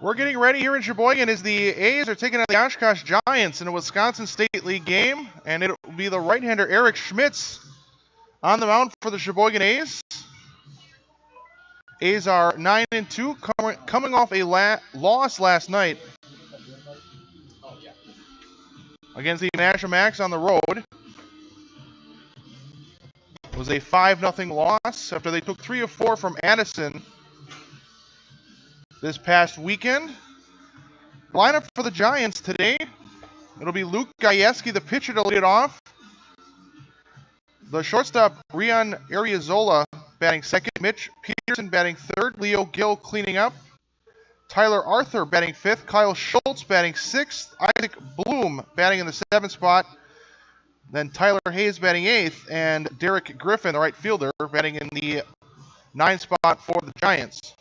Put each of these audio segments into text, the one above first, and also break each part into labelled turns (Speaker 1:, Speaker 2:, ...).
Speaker 1: We're getting ready here in Sheboygan as the A's are taking on the Oshkosh Giants in a Wisconsin State League game, and it will be the right-hander Eric Schmitz on the mound for the Sheboygan A's. A's are 9-2, coming off a loss last night against the Mashpee Max on the road. It was a 5-0 loss after they took 3 of 4 from Addison this past weekend. Lineup for the Giants today, it'll be Luke Gajewski, the pitcher, to lead it off. The shortstop, Rian Ariozola, batting second. Mitch Peterson batting third. Leo Gill cleaning up. Tyler Arthur batting fifth. Kyle Schultz batting sixth. Isaac Bloom batting in the seventh spot. Then Tyler Hayes batting eighth. And Derek Griffin, the right fielder, batting in the ninth spot for the Giants.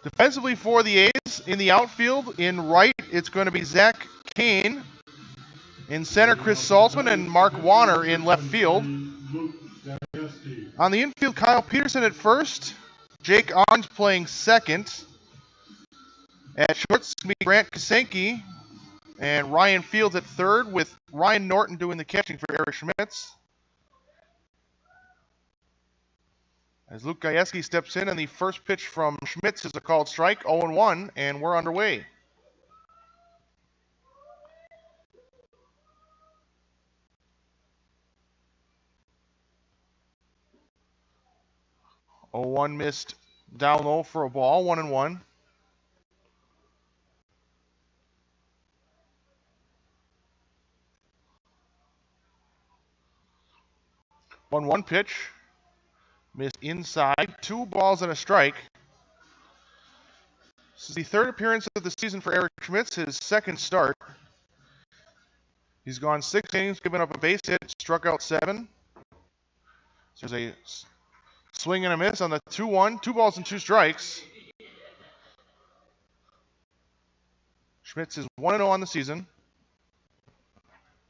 Speaker 1: Defensively for the A's, in the outfield, in right, it's going to be Zach Kane. In center, Chris Saltzman and Mark Warner in left field. On the infield, Kyle Peterson at first. Jake Arns playing second. At short, it's going to be Grant Kasenke and Ryan Fields at third, with Ryan Norton doing the catching for Eric Schmitz. As Luke Gajewski steps in, and the first pitch from Schmitz is a called strike, 0-1, and we're underway. Oh, 1 missed down low for a ball, 1-1. 1-1 pitch. Missed inside. 2 balls and a strike. This is the third appearance of the season for Eric Schmitz, his second start. He's gone 6 innings, given up a base hit, struck out 7. So there's a swing and a miss on the 2-1. 2 balls and 2 strikes. Schmitz is 1-0 on the season.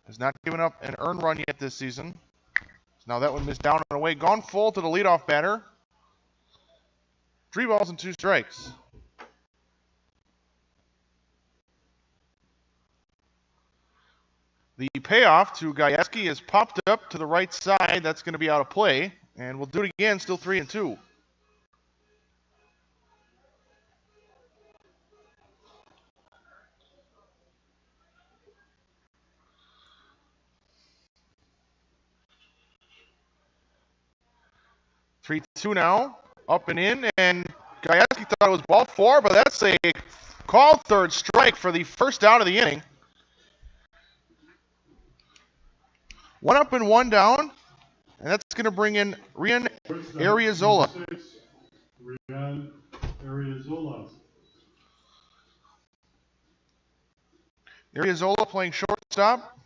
Speaker 1: Has not given up an earned run yet this season. Now that one missed down and away. Gone full to the leadoff batter. 3 balls and 2 strikes. The payoff to Gajewski is popped up to the right side. That's going to be out of play. And we'll do it again, still 3-2. Three-two now, up and in, and Gajewski thought it was ball 4, but that's a called third strike for the first out of the inning. 1 up and 1 down, and that's going to bring in Rian Ariozola.
Speaker 2: Rian Ariozola.
Speaker 1: Ariozola playing shortstop.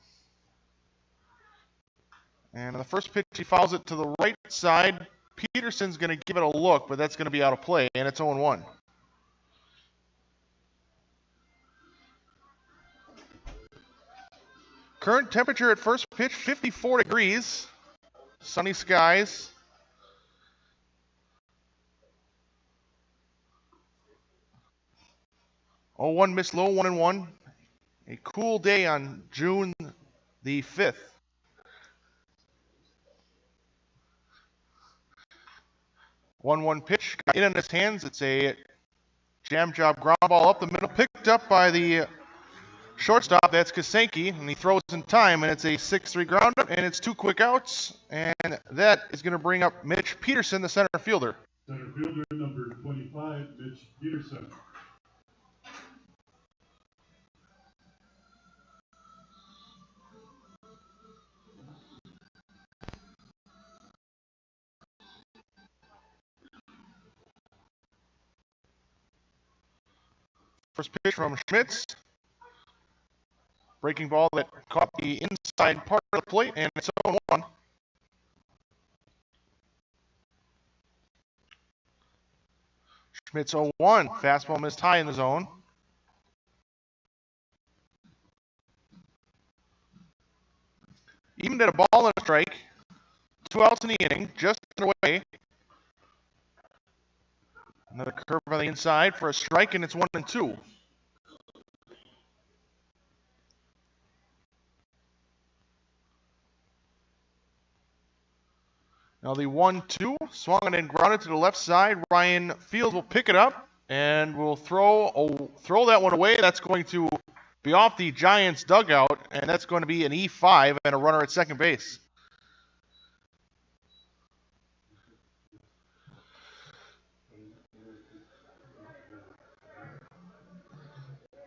Speaker 1: And on the first pitch, he fouls it to the right side. Peterson's going to give it a look, but that's going to be out of play, and it's 0-1. Current temperature at first pitch, 54 degrees. Sunny skies. Oh, 1 missed low, 1-1. A cool day on June the 5th. 1-1 pitch, got it in his hands. It's a jam job ground ball up the middle, picked up by the shortstop. That's Kasenke, and he throws in time, and it's a 6-3 ground up, and it's 2 quick outs, and that is going to bring up Mitch Peterson, the center fielder.
Speaker 2: Center fielder number 25, Mitch Peterson.
Speaker 1: First pitch from Schmitz. Breaking ball that caught the inside part of the plate, and it's 0-1. Schmitz 0-1. Fastball missed high in the zone. Even did a ball and a strike. 2 outs in the inning, just underway. Another curve on the inside for a strike, and it's 1-2. Now the 1-2, swung and grounded to the left side. Ryan Fields will pick it up and will throw that one away. That's going to be off the Giants' dugout, and that's going to be an E5 and a runner at second base.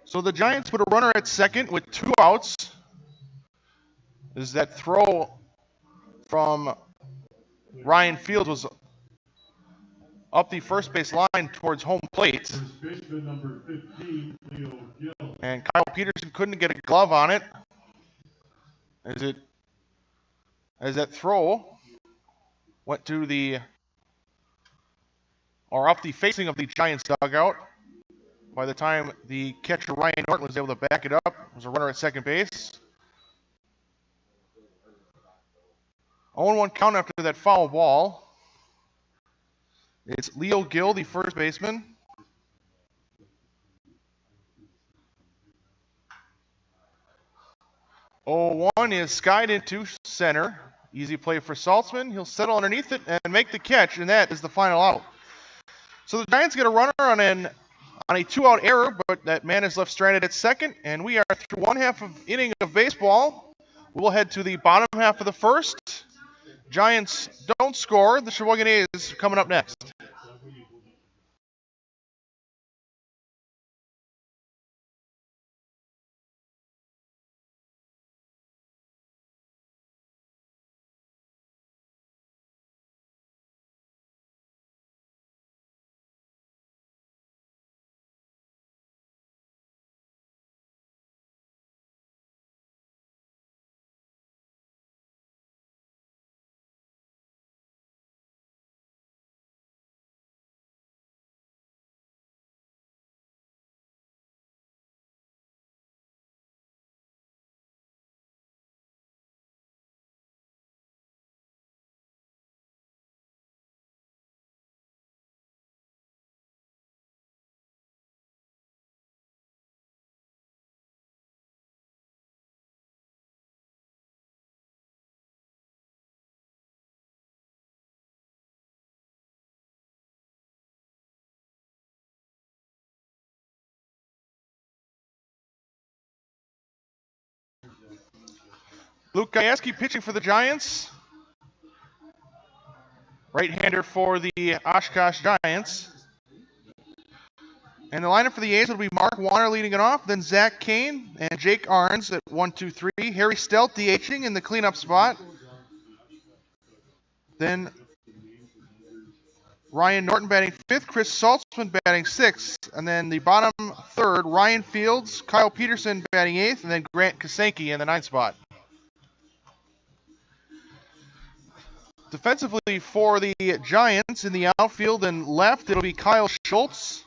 Speaker 1: So the Giants put a runner at second with 2 outs. As that throw from Ryan Fields was up the first base line towards home plate.
Speaker 2: First baseman number 15, Leo Gill.
Speaker 1: And Kyle Peterson couldn't get a glove on it. As that throw went to up the facing of the Giants dugout. By the time the catcher Ryan Norton was able to back it up, it was a runner at second base. 0-1 count after that foul ball. It's Leo Gill, the first baseman. 0-1 is skied into center. Easy play for Saltzman. He'll settle underneath it and make the catch, and that is the final out. So the Giants get a runner on a 2-out error, but that man is left stranded at second, and we are through one half of inning of baseball. We'll head to the bottom half of the first. Giants don't score. The Sheboygan A's coming up next. Luke Gajewski pitching for the Giants. Right-hander for the Oshkosh Giants. And the lineup for the A's will be Mark Warner leading it off, then Zach Kane and Jake Arns at 1, 2, 3. Harry Stelt DHing in the cleanup spot. Then Ryan Norton batting 5th, Chris Saltzman batting 6th, and then the bottom third, Ryan Fields, Kyle Peterson batting 8th, and then Grant Kasanke in the 9th spot. Defensively for the Giants in the outfield and left, it'll be Kyle Schultz,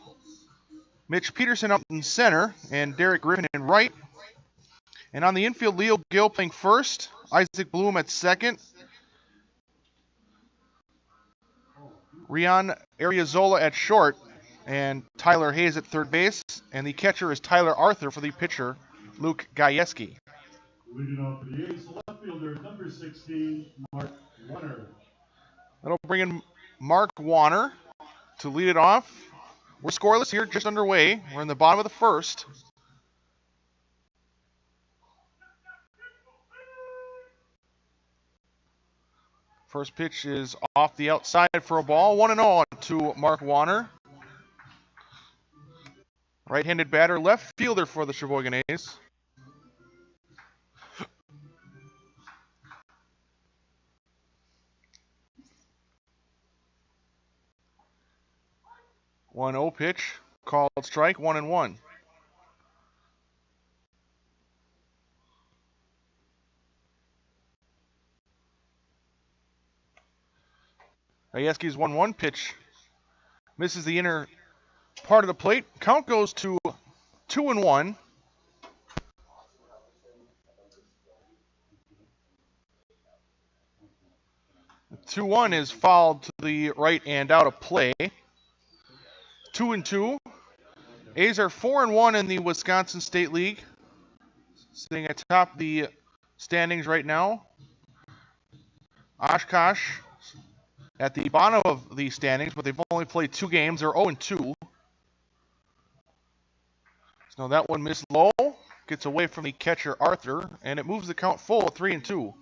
Speaker 1: Mitch Peterson up in center, and Derek Griffin in right. And on the infield, Leo Gill playing first, Isaac Bloom at second, Rian Ariazola at short, and Tyler Hayes at third base. And the catcher is Tyler Arthur for the pitcher, Luke Gajewski.
Speaker 2: Leading off for the A's, left fielder number 16, Mark Warner.
Speaker 1: That'll bring in Mark Warner to lead it off. We're scoreless here, just underway. We're in the bottom of the first. First pitch is off the outside for a ball. 1-0 to Mark Warner. Right-handed batter, left fielder for the Sheboygan A's. One 0 pitch, called strike, 1-1. Gajewski's 1-1 pitch misses the inner part of the plate. Count goes to 2-1. The 2-1 is fouled to the right and out of play. 2-2. A's are 4-1 in the Wisconsin State League, sitting atop the standings right now. Oshkosh at the bottom of the standings, but they've only played 2 games. They're 0-2. So that one missed low, gets away from the catcher Arthur, and it moves the count full at 3-2.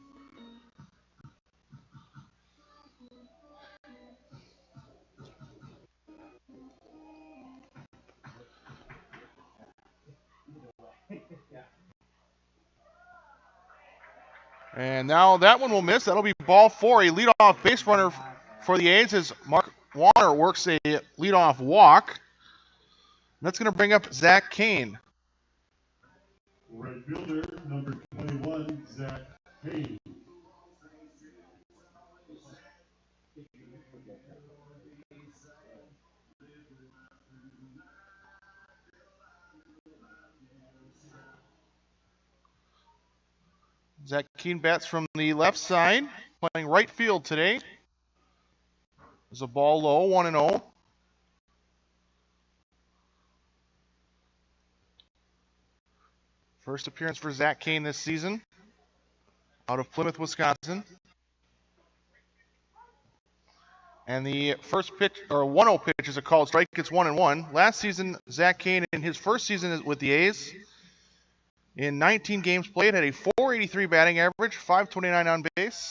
Speaker 1: And now that one will miss. That'll be ball 4. A leadoff base runner for the A's as Mark Warner works a leadoff walk. That's going to bring up Zach Kane.
Speaker 2: Right fielder, number 21, Zach Kane.
Speaker 1: Zach Keen bats from the left side, playing right field today. There's a ball low, 1-0. First appearance for Zach Kane this season, out of Plymouth, Wisconsin. And the first pitch, or 1-0 pitch, is a called strike. It's 1-1. Last season, Zach Kane, in his first season with the A's, in 19 games played, had a .483 batting average, .529 on base.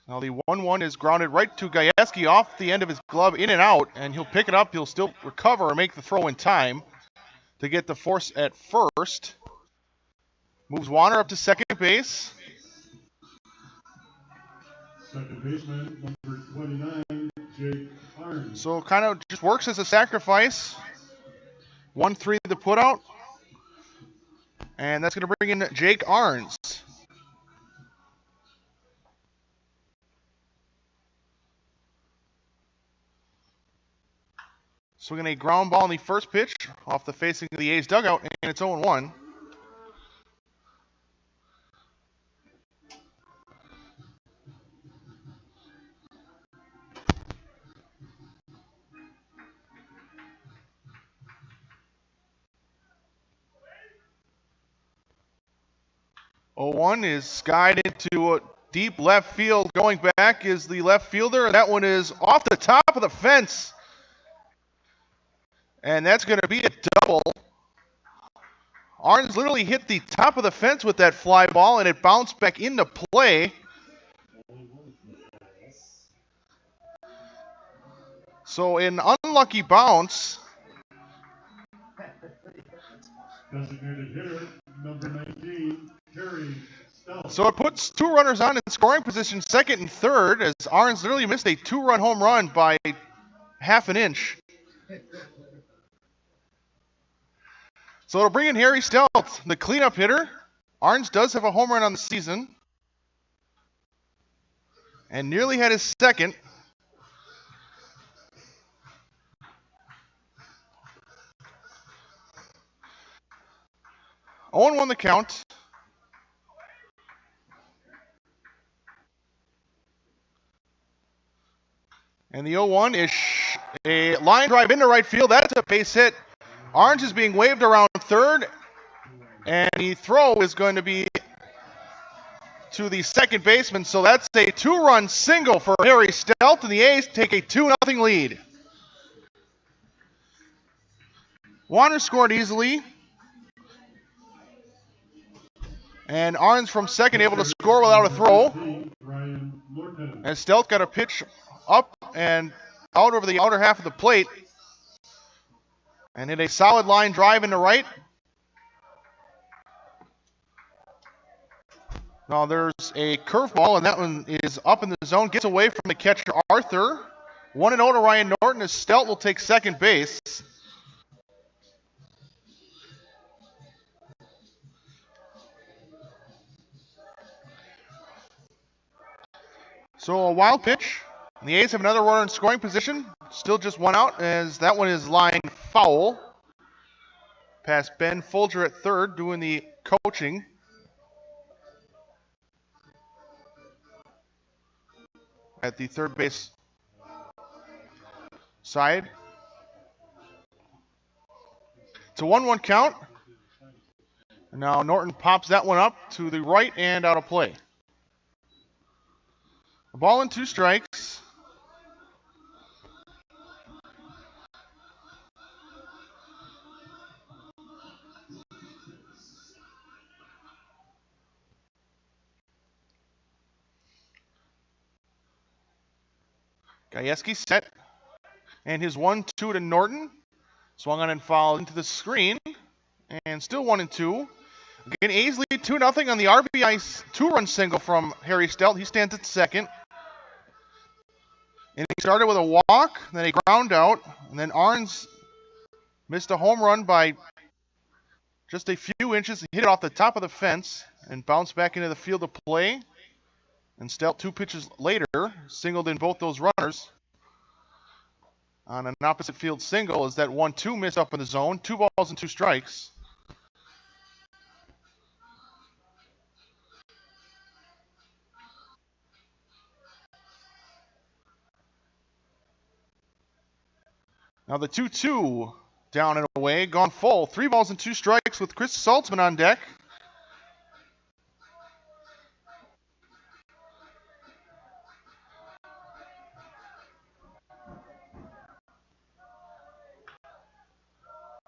Speaker 1: Now the 1-1 is grounded right to Gajewski off the end of his glove, in and out, and he'll pick it up. He'll still recover and make the throw in time to get the force at first. Moves Warner up to second base.
Speaker 2: Second baseman, number 29, Jake Arns.
Speaker 1: So kind of just works as a sacrifice. 1-3 the putout. And that's going to bring in Jake Arns. Swinging a ground ball in the first pitch off the facing of the A's dugout, and it's 0-1. .01 is skied into deep left field. Going back is the left fielder. That one is off the top of the fence. And that's going to be a double. Arns literally hit the top of the fence with that fly ball, and it bounced back into play. So an unlucky bounce.
Speaker 2: Designated hitter, number 19, Terry Stout.
Speaker 1: So it puts 2 runners on in scoring position, second and third, as Arns literally missed a 2-run home run by half an inch. So it'll bring in Harry Stout, the cleanup hitter. Arns does have a home run on the season, and nearly had his second. Owen won the count. And the 0-1 is a line drive into right field. That's a base hit. Arns is being waved around third, and the throw is going to be to the second baseman. So that's a 2-run single for Harry Stout, and the A's take a 2-0 lead. Warner scored easily, and Arns from second able to score without a throw. And Stout got a pitch up and out over the outer half of the plate, and hit a solid line drive into right. Now there's a curveball, and that one is up in the zone. Gets away from the catcher Arthur. 1-0 to Ryan Norton as Stout will take second base. So a wild pitch. And the A's have another runner in scoring position. Still just 1 out, as that one is lined foul. Past Ben Folger at third, doing the coaching. At the third base side. It's a 1-1 count. And now Norton pops that one up to the right and out of play. A ball and 2 strikes. Gajewski set. And his 1-2 to Norton. Swung on and fouled into the screen. And still 1-2. Again, A's lead 2-0 on the RBI 2-run single from Harry Stelt. He stands at second. And he started with a walk, then a ground out, and then Arns missed a home run by just a few inches. He hit it off the top of the fence and bounced back into the field of play. And Stelt 2 pitches later singled in both those runners on an opposite field single as that 1-2 missed up in the zone. 2 balls and 2 strikes. Now the 2-2 down and away, gone full. 3 balls and 2 strikes with Chris Saltzman on deck.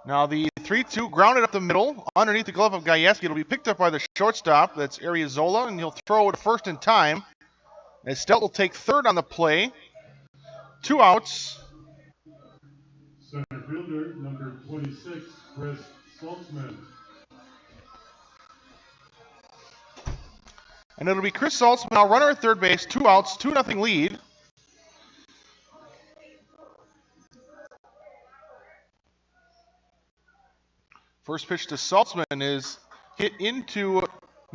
Speaker 1: Now the 3-2 grounded up the middle underneath the glove of Gajewski. It'll be picked up by the shortstop. That's Arriozola, and he'll throw it first in time. As Stelt will take third on the play. 2 outs.
Speaker 2: Center fielder, number 26, Chris Saltzman.
Speaker 1: And it'll be Chris Saltzman now, runner at third base. 2 outs, 2-0 lead. First pitch to Saltzman is hit into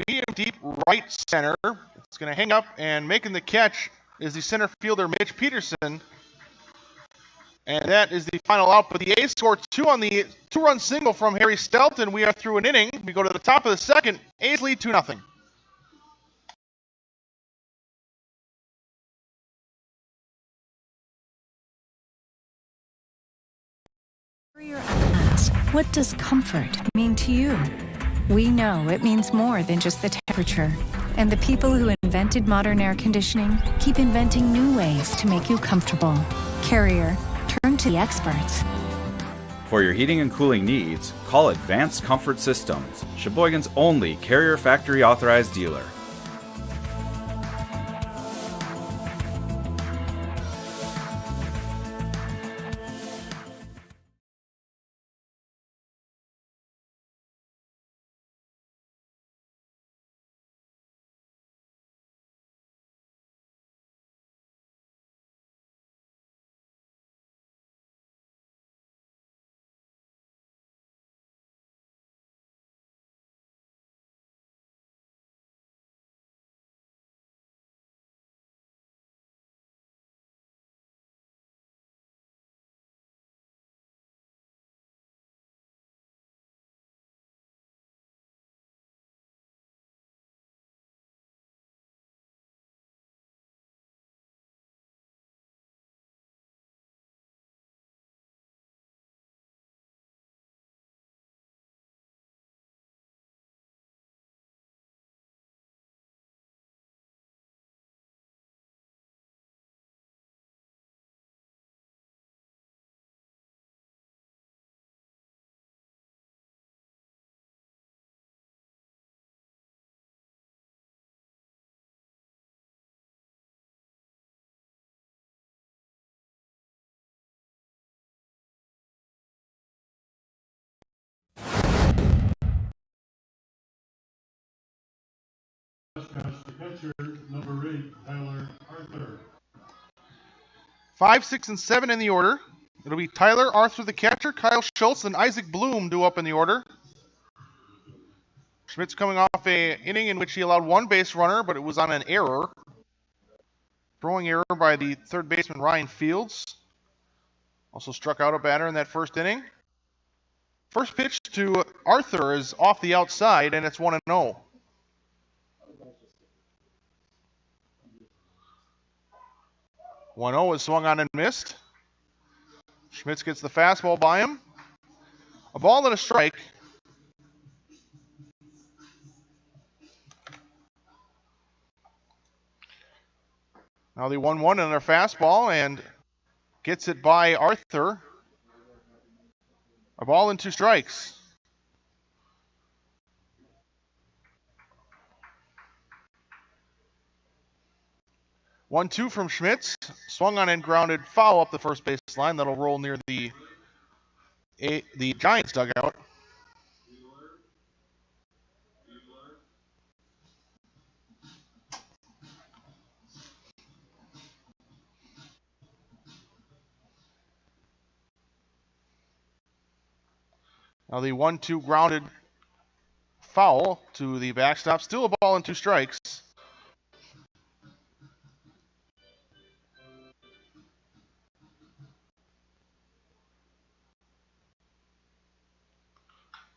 Speaker 1: medium deep right center. It's going to hang up, and making the catch is the center fielder Mitch Peterson. And that is the final out. But the A's score 2 on the 2-run single from Harry Stelt, and we are through an inning. We go to the top of the second. A's lead 2-0.
Speaker 3: Ask, what does comfort mean to you? We know it means more than just the temperature. And the people who invented modern air conditioning keep inventing new ways to make you comfortable. Carrier, turn to the experts.
Speaker 4: For your heating and cooling needs, call Advanced Comfort Systems, Sheboygan's only Carrier factory authorized dealer.
Speaker 2: The catcher, number 8, Tyler Arthur.
Speaker 1: 5, 6, and 7 in the order. It'll be Tyler Arthur, the catcher, Kyle Schultz, and Isaac Bloom due up in the order. Schmidt's coming off an inning in which he allowed 1 base runner, but it was on an error. Throwing error by the third baseman Ryan Fields. Also struck out a batter in that first inning. First pitch to Arthur is off the outside, and it's 1-0. One-0 is swung on and missed. Schmitz gets the fastball by him. A ball and a strike. Now the 1-1 on their fastball and gets it by Arthur. A ball and 2 strikes. 1-2 from Schmitz. Swung on and grounded foul up the first base line. That'll roll near the Giants dugout. Now the 1-2 grounded foul to the backstop. Still a ball and 2 strikes.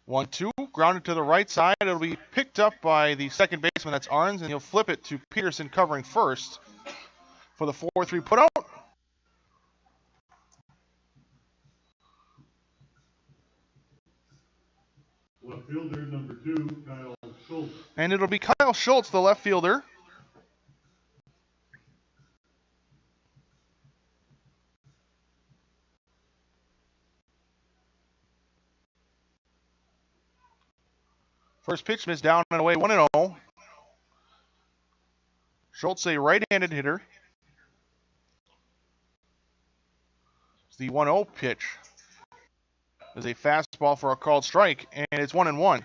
Speaker 1: One, two, grounded to the right side. It'll be picked up by the second baseman. That's Arns, and he'll flip it to Peterson covering first for the 4-3 putout.
Speaker 2: Left fielder number 2, Kyle Schultz.
Speaker 1: And it'll be Kyle Schultz, the left fielder. First pitch missed down and away, 1-0. Schultz, a right-handed hitter. The 1-0 pitch is a fastball for a called strike, and it's 1-1.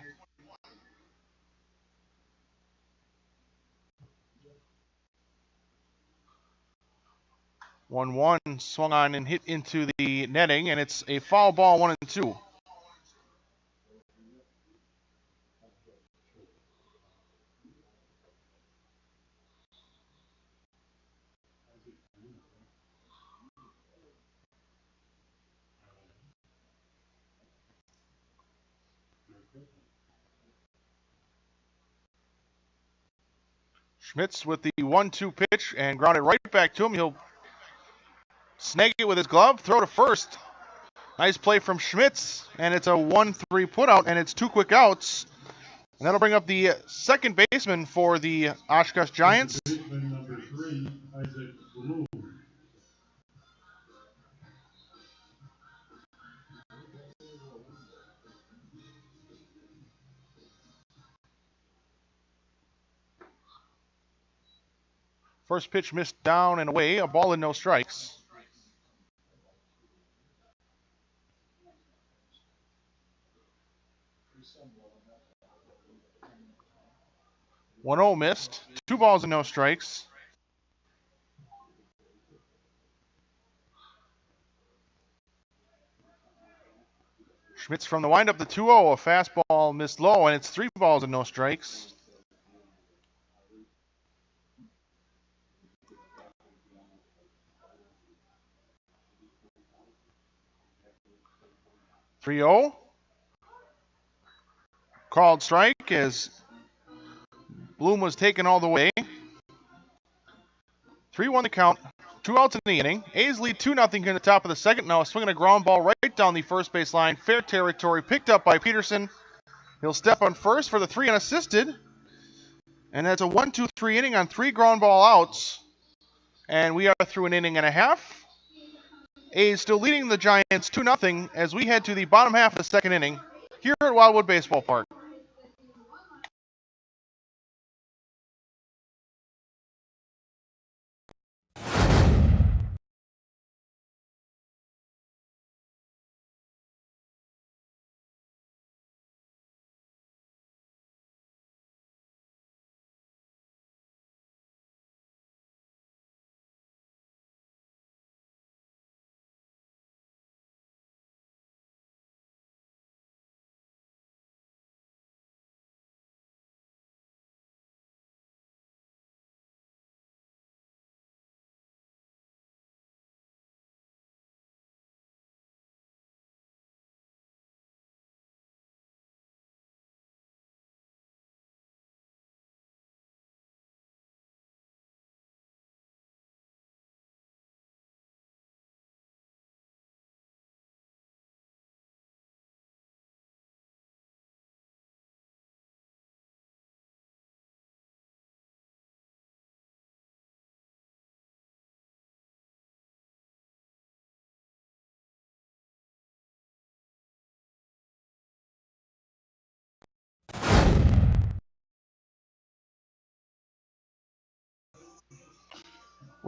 Speaker 1: One swung on and hit into the netting, and it's a foul ball, 1-2. Schmitz with the 1-2 pitch and ground it right back to him. He'll snag it with his glove, throw to first. Nice play from Schmitz, and it's a 1-3 putout, and it's 2 quick outs. And that'll bring up the second baseman for the Oshkosh Giants.
Speaker 2: Baseman number 3, Isaac Bloom.
Speaker 1: First pitch missed down and away, a ball and no strikes. One 0 missed, 2 balls and no strikes. Schmitz from the windup, the 2-0, a fastball missed low, and it's 3 balls and no strikes. (3-0). Called strike as Bloom was taken all the way. 3-1 the count. 2 outs in the inning. A's lead 2-0 in the top of the second. Now swinging a ground ball right down the first base line. Fair territory picked up by Peterson. He'll step on first for the 3 unassisted. And that's a 1-2-3 inning on 3 ground ball outs. And we are through an inning and a half. A's still leading the Giants 2-0 as we head to the bottom half of the second inning here at Wildwood Baseball Park.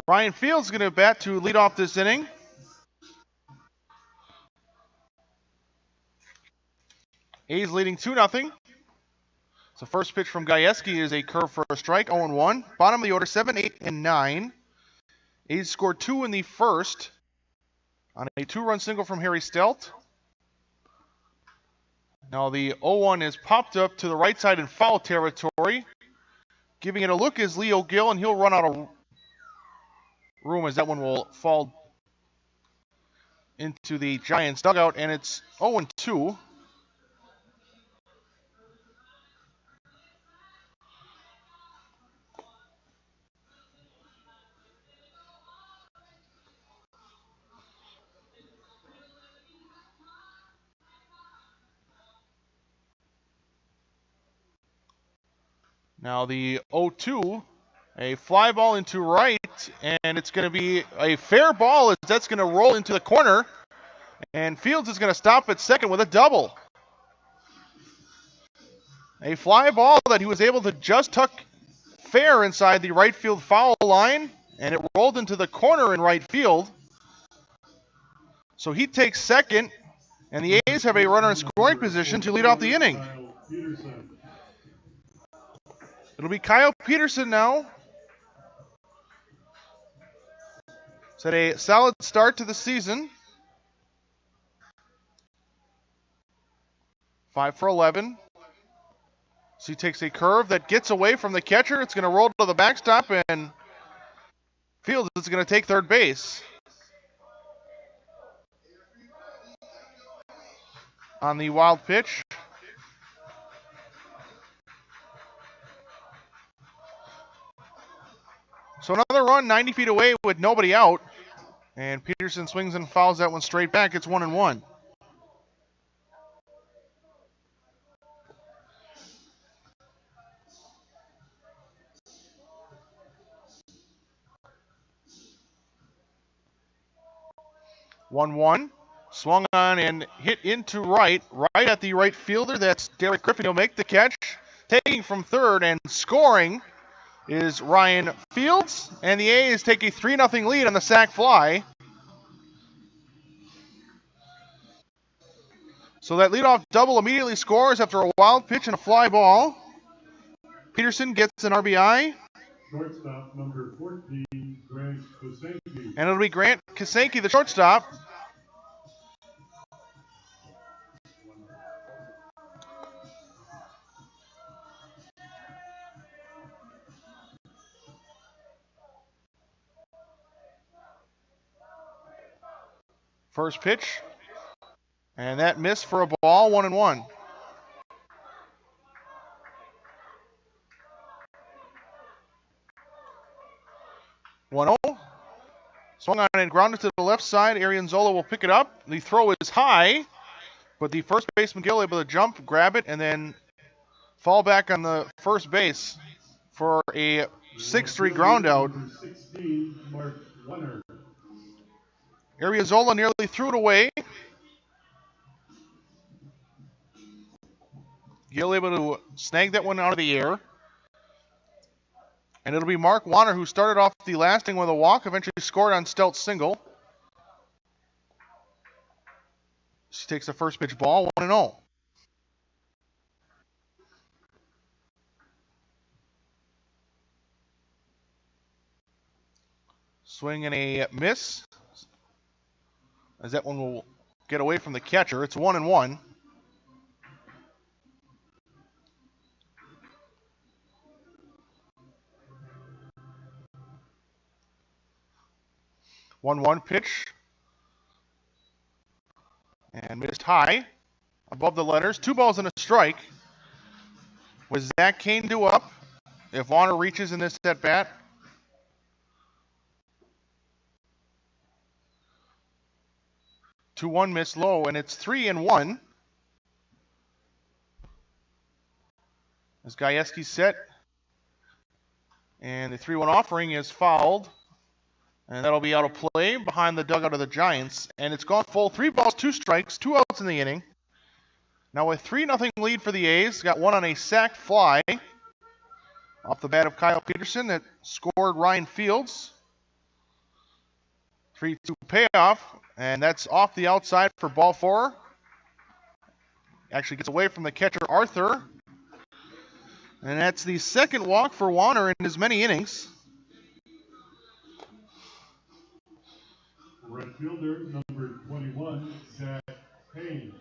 Speaker 1: Ryan Fields is going to bat to lead off this inning. A's leading 2-0. So first pitch from Gajewski is a curve for a strike, 0-1. Bottom of the order, 7, 8, and 9. A's scored 2 in the first on a 2-run single from Harry Stelt. Now the 0-1 is popped up to the right side in foul territory. Giving it a look is Leo Gill, and he'll run out of room as that one will fall into the Giants dugout, and it's 0-2. Now the 0-2, a fly ball into right, and it's going to be a fair ball as that's going to roll into the corner, and Fields is going to stop at second with a double. A fly ball that he was able to just tuck fair inside the right field foul line, and it rolled into the corner in right field. So he takes second, and the A's have a runner in scoring position to lead off the inning. It'll be Kyle Peterson now. He's had a solid start to the season. 5 for 11. So he takes a curve that gets away from the catcher. It's going to roll to the backstop, and Fields is going to take third base. On the wild pitch. So another run 90 feet away with nobody out. And Peterson swings and fouls that one straight back. It's 1-1. One. Swung on and hit into right at the right fielder. That's Derek Griffin. He'll make the catch. Taking from third and scoring is Ryan Fields. And the A's take a 3-0 lead on the sac fly. So that leadoff double immediately scores after a wild pitch and a fly ball. Peterson gets an RBI.
Speaker 2: Shortstop number 14, Grant Kosenki.
Speaker 1: And it'll be Grant Kosenki, the shortstop. First pitch. And that missed for a ball, 1-1. Swung on and grounded to the left side. Arianzola will pick it up. The throw is high, but the first baseman Gill able to jump, grab it, and then fall back on the first base for a 6-3 ground out.
Speaker 2: 16, Mark Leonard.
Speaker 1: Arianzola nearly threw it away. Gill able to snag that one out of the air. And it'll be Mark Warner, who started off the last inning with a walk, eventually scored on Stelt's single. She takes the first pitch ball, 1-0. Swing and a miss, as that one will get away from the catcher. It's 1-1. One pitch. And missed high above the letters. 2 balls and a strike. With Zach Kane due up, if Warner reaches in this at bat. Two-one miss low, and it's 3-1. As Gajewski set. And the 3-1 offering is fouled. And that'll be out of play behind the dugout of the Giants. And it's gone full. 3 balls, 2 strikes, 2 outs in the inning. Now a 3-0 lead for the A's. Got one on a sac fly off the bat of Kyle Peterson that scored Ryan Fields. 3-2 payoff, and that's off the outside for ball 4. Actually gets away from the catcher, Arthur. And that's the second walk for Warner in as many innings.
Speaker 2: Right fielder, number 21, Zach Payne.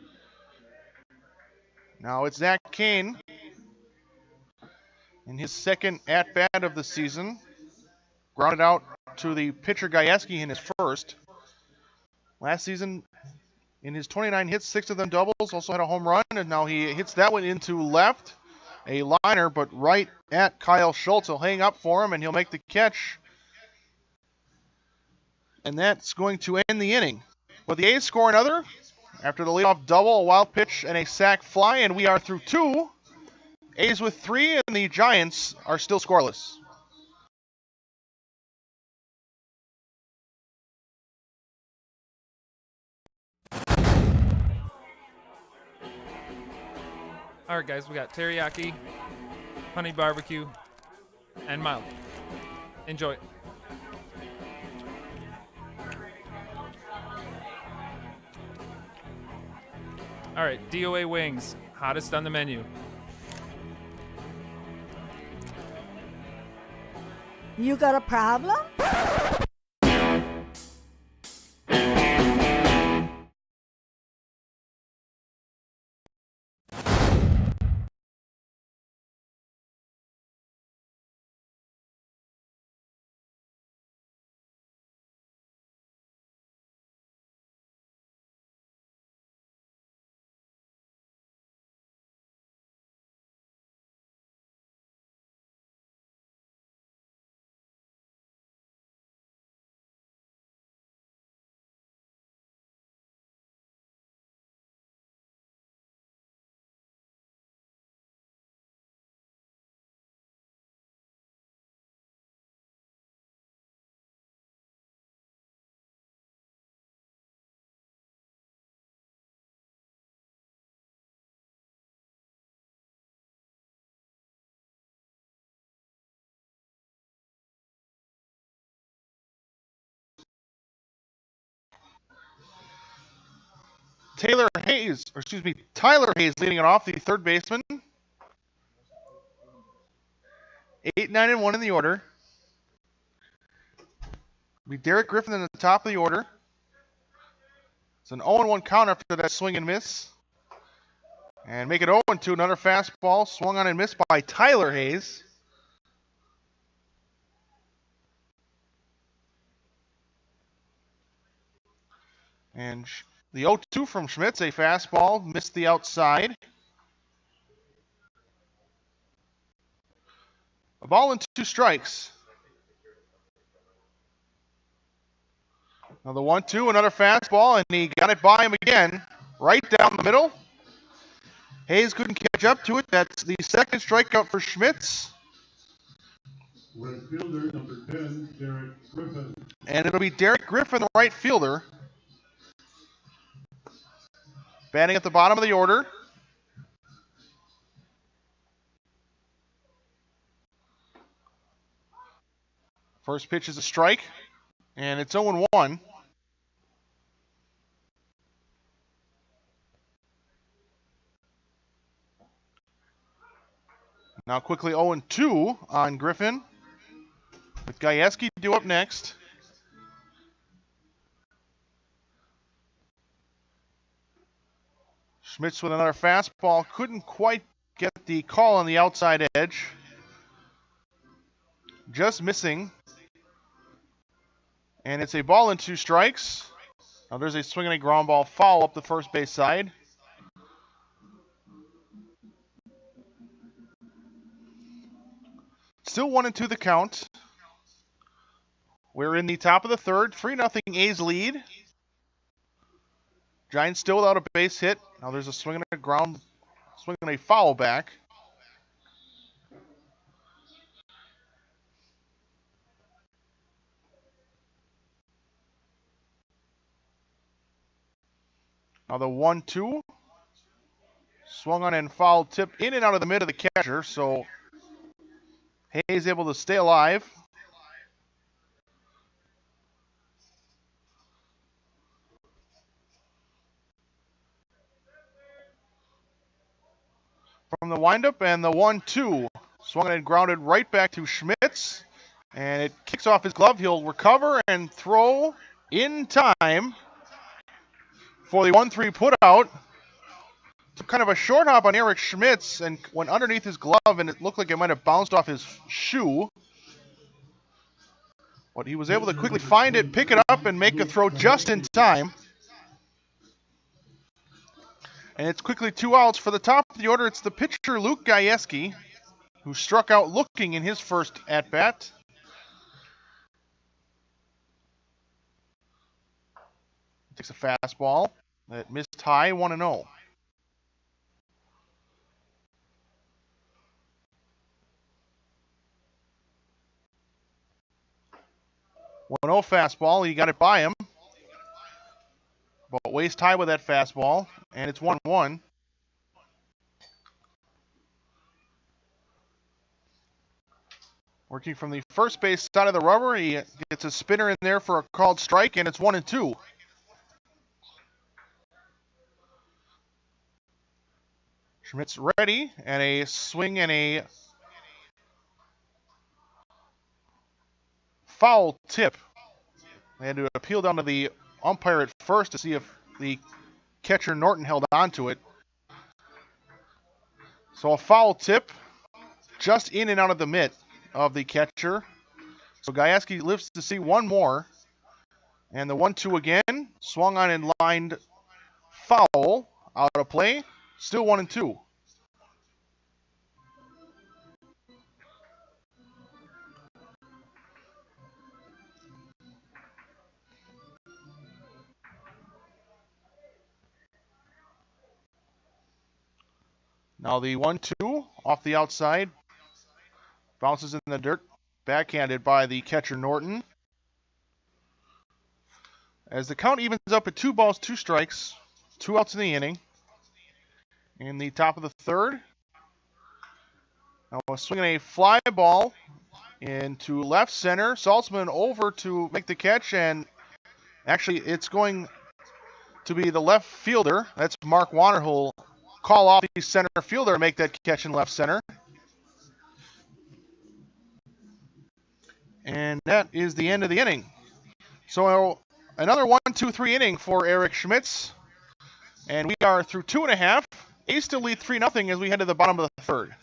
Speaker 1: Now it's Zach Kane in his second at-bat of the season. Grounded out to the pitcher Gajewski in his first. Last season, in his 29 hits, 6 of them doubles, also had a home run, and now he hits that one into left. A liner, but right at Kyle Schultz. He'll hang up for him, and he'll make the catch. And that's going to end the inning. But the A's score another after the leadoff double, a wild pitch, and a sac fly, and we are through 2. A's with 3, and the Giants are still scoreless.
Speaker 5: All right, guys, we got teriyaki, honey barbecue, and mild. Enjoy. All right, DOA wings, hottest on the menu.
Speaker 6: You got a problem?
Speaker 1: Tyler Hayes leading it off, the third baseman. 8, 9, and 1 in the order. Be Derek Griffin in the top of the order. It's an 0-1 count after that swing and miss. And make it 0-2, another fastball swung on and missed by Tyler Hayes. And the 0-2 from Schmitz, a fastball, missed the outside. A ball and 2 strikes. Now the 1-2, another fastball, and he got it by him again, right down the middle. Hayes couldn't catch up to it. That's the second strikeout for Schmitz.
Speaker 2: Right fielder, number 10, Derek Griffin.
Speaker 1: And it'll be Derek Griffin, the right fielder. Batting at the bottom of the order. First pitch is a strike, and it's 0-1. Now quickly 0-2 on Griffin, with Gajewski due up next. Schmitz with another fastball, couldn't quite get the call on the outside edge. Just missing. And it's a ball and 2 strikes. Now there's a swing and a ground ball foul up the first base side. Still 1-2 the count. We're in the top of the third. 3-0 A's lead. Giants still without a base hit. Now there's a swing and a foul back. Now the 1-2. Swung on and fouled, tip in and out of the mid of the catcher, so Hayes able to stay alive. from the windup, and the 1-2. Swung and grounded right back to Schmitz. And it kicks off his glove. He'll recover and throw in time for the 1-3 put out. Kind of a short hop on Eric Schmitz and went underneath his glove, and it looked like it might have bounced off his shoe. But he was able to quickly find it, pick it up, and make a throw just in time. And it's quickly 2 outs. For the top of the order, it's the pitcher Luke Gajewski, who struck out looking in his first at-bat. Takes a fastball that missed high, 1-0. 1-0 fastball. He got it by him. But waist high with that fastball. And it's 1-1. Working from the first base side of the rubber. He gets a spinner in there for a called strike. And it's 1-2. Schmitz ready. And a swing and a foul tip. They had to appeal down to the umpire at first to see if the catcher Norton held on to it. So a foul tip just in and out of the mitt of the catcher. So Gajewski lives to see one more. And the 1-2 again. Swung on and lined foul. Out of play. Still 1-2. Now the 1-2 off the outside. Bounces in the dirt. Backhanded by the catcher Norton. As the count evens up at 2 balls, 2 strikes. 2 outs in the inning. In the top of the third. Now swinging a fly ball into left center. Saltzman over to make the catch, and actually it's going to be the left fielder. That's Mark Warner who'll call off the center fielder and make that catch in left center. And that is the end of the inning. So another 1-2-3 inning for Eric Schmitz. And we are through 2.5. A's still lead 3-0 as we head to the bottom of the third.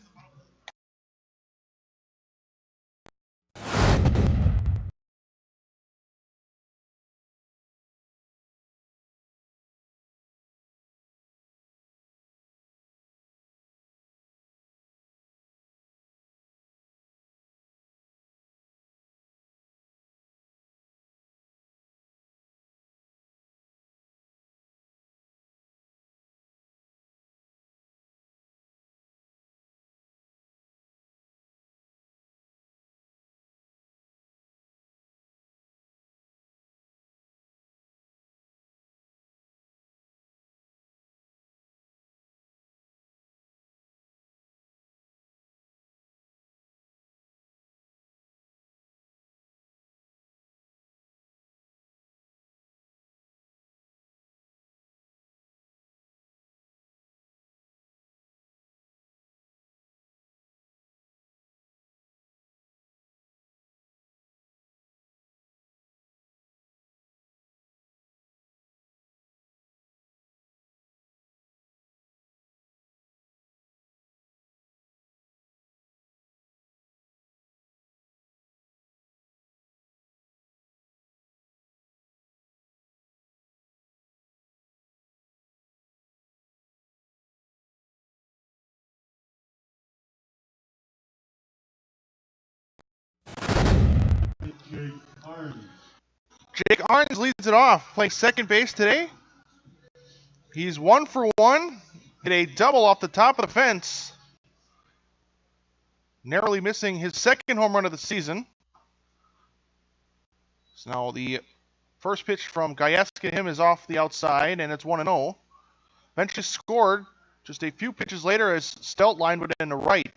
Speaker 1: Jake Arns leads it off, playing second base today. He's 1 for 1, hit a double off the top of the fence, narrowly missing his second home run of the season. So now the first pitch from Gajewski to him is off the outside, and it's 1-0. Eventually scored just a few pitches later as Stelt lined it in the right.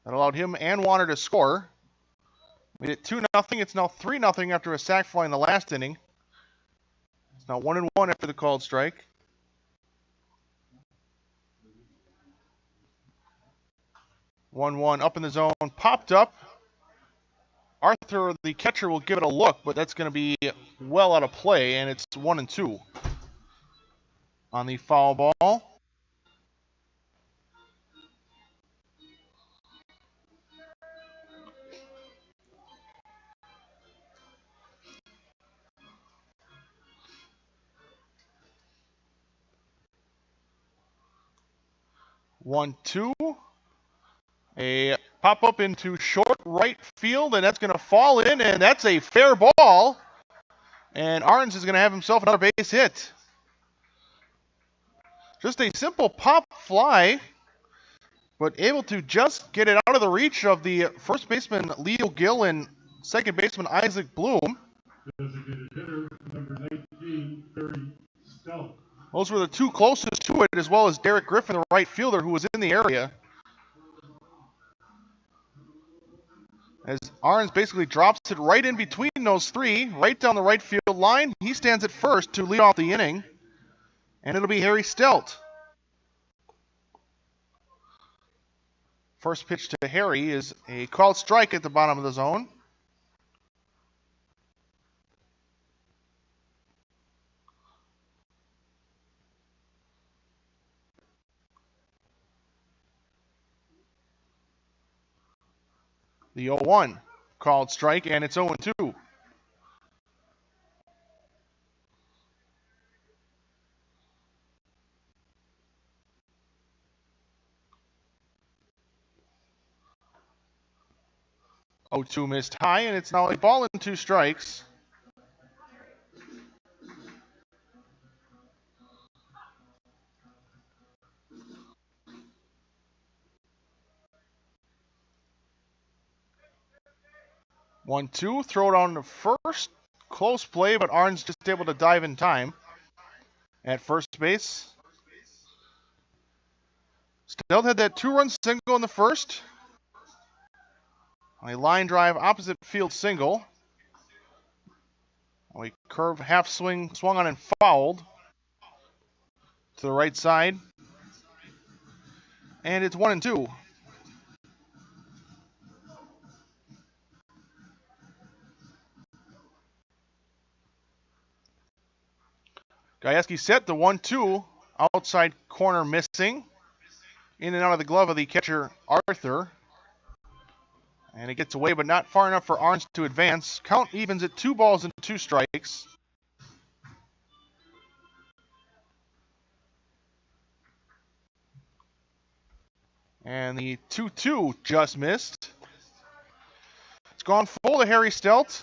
Speaker 1: That allowed him and Warner to score. Made it 2-0. It's now 3-0 after a sac fly in the last inning. It's now 1-1 after the called strike. 1-1 up in the zone, popped up. Arthur, the catcher, will give it a look, but that's going to be well out of play, and it's 1-2 on the foul ball. One, two. A pop-up into short right field, and that's going to fall in, and that's a fair ball. And Arns is going to have himself another base hit. Just a simple pop fly, but able to just get it out of the reach of the first baseman Leo Gill and second baseman Isaac Bloom.
Speaker 2: Designated hitter, number 19, Barry Stout.
Speaker 1: Those were the two closest to it, as well as Derek Griffin, the right fielder, who was in the area. As Arns basically drops it right in between those three, right down the right field line. He stands at first to lead off the inning, and it'll be Harry Stelt. First pitch to Harry is a called strike at the bottom of the zone. The 0-1 called strike, and it's 0-2. Oh-2 missed high, and it's now a ball and two strikes. One, two, throw it on the first. Close play, but Arns just able to dive in time at first base. Stelt had that two-run single in the first. A line drive opposite field single. A curve half swing swung on and fouled to the right side. And it's 1-2. Gajewski set the 1-2, outside corner missing. In and out of the glove of the catcher, Arthur. And it gets away, but not far enough for Arns to advance. Count evens at 2 balls and 2 strikes. And the 2-2 just missed. It's gone full to Harry Stelt.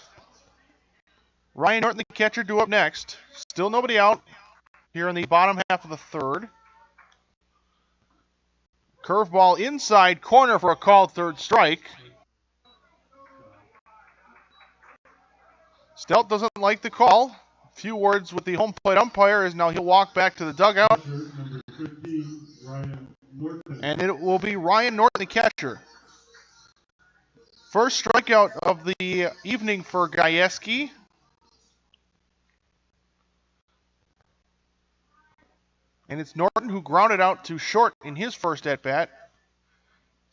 Speaker 1: Ryan Norton, the catcher, due up next. Still nobody out here in the bottom half of the third. Curveball inside corner for a called third strike. Stelt doesn't like the call. A few words with the home plate umpire as now he'll walk back to the dugout.
Speaker 2: Number 15, Ryan Norton.
Speaker 1: And it will be Ryan Norton, the catcher. First strikeout of the evening for Gajewski. And it's Norton who grounded out to short in his first at-bat.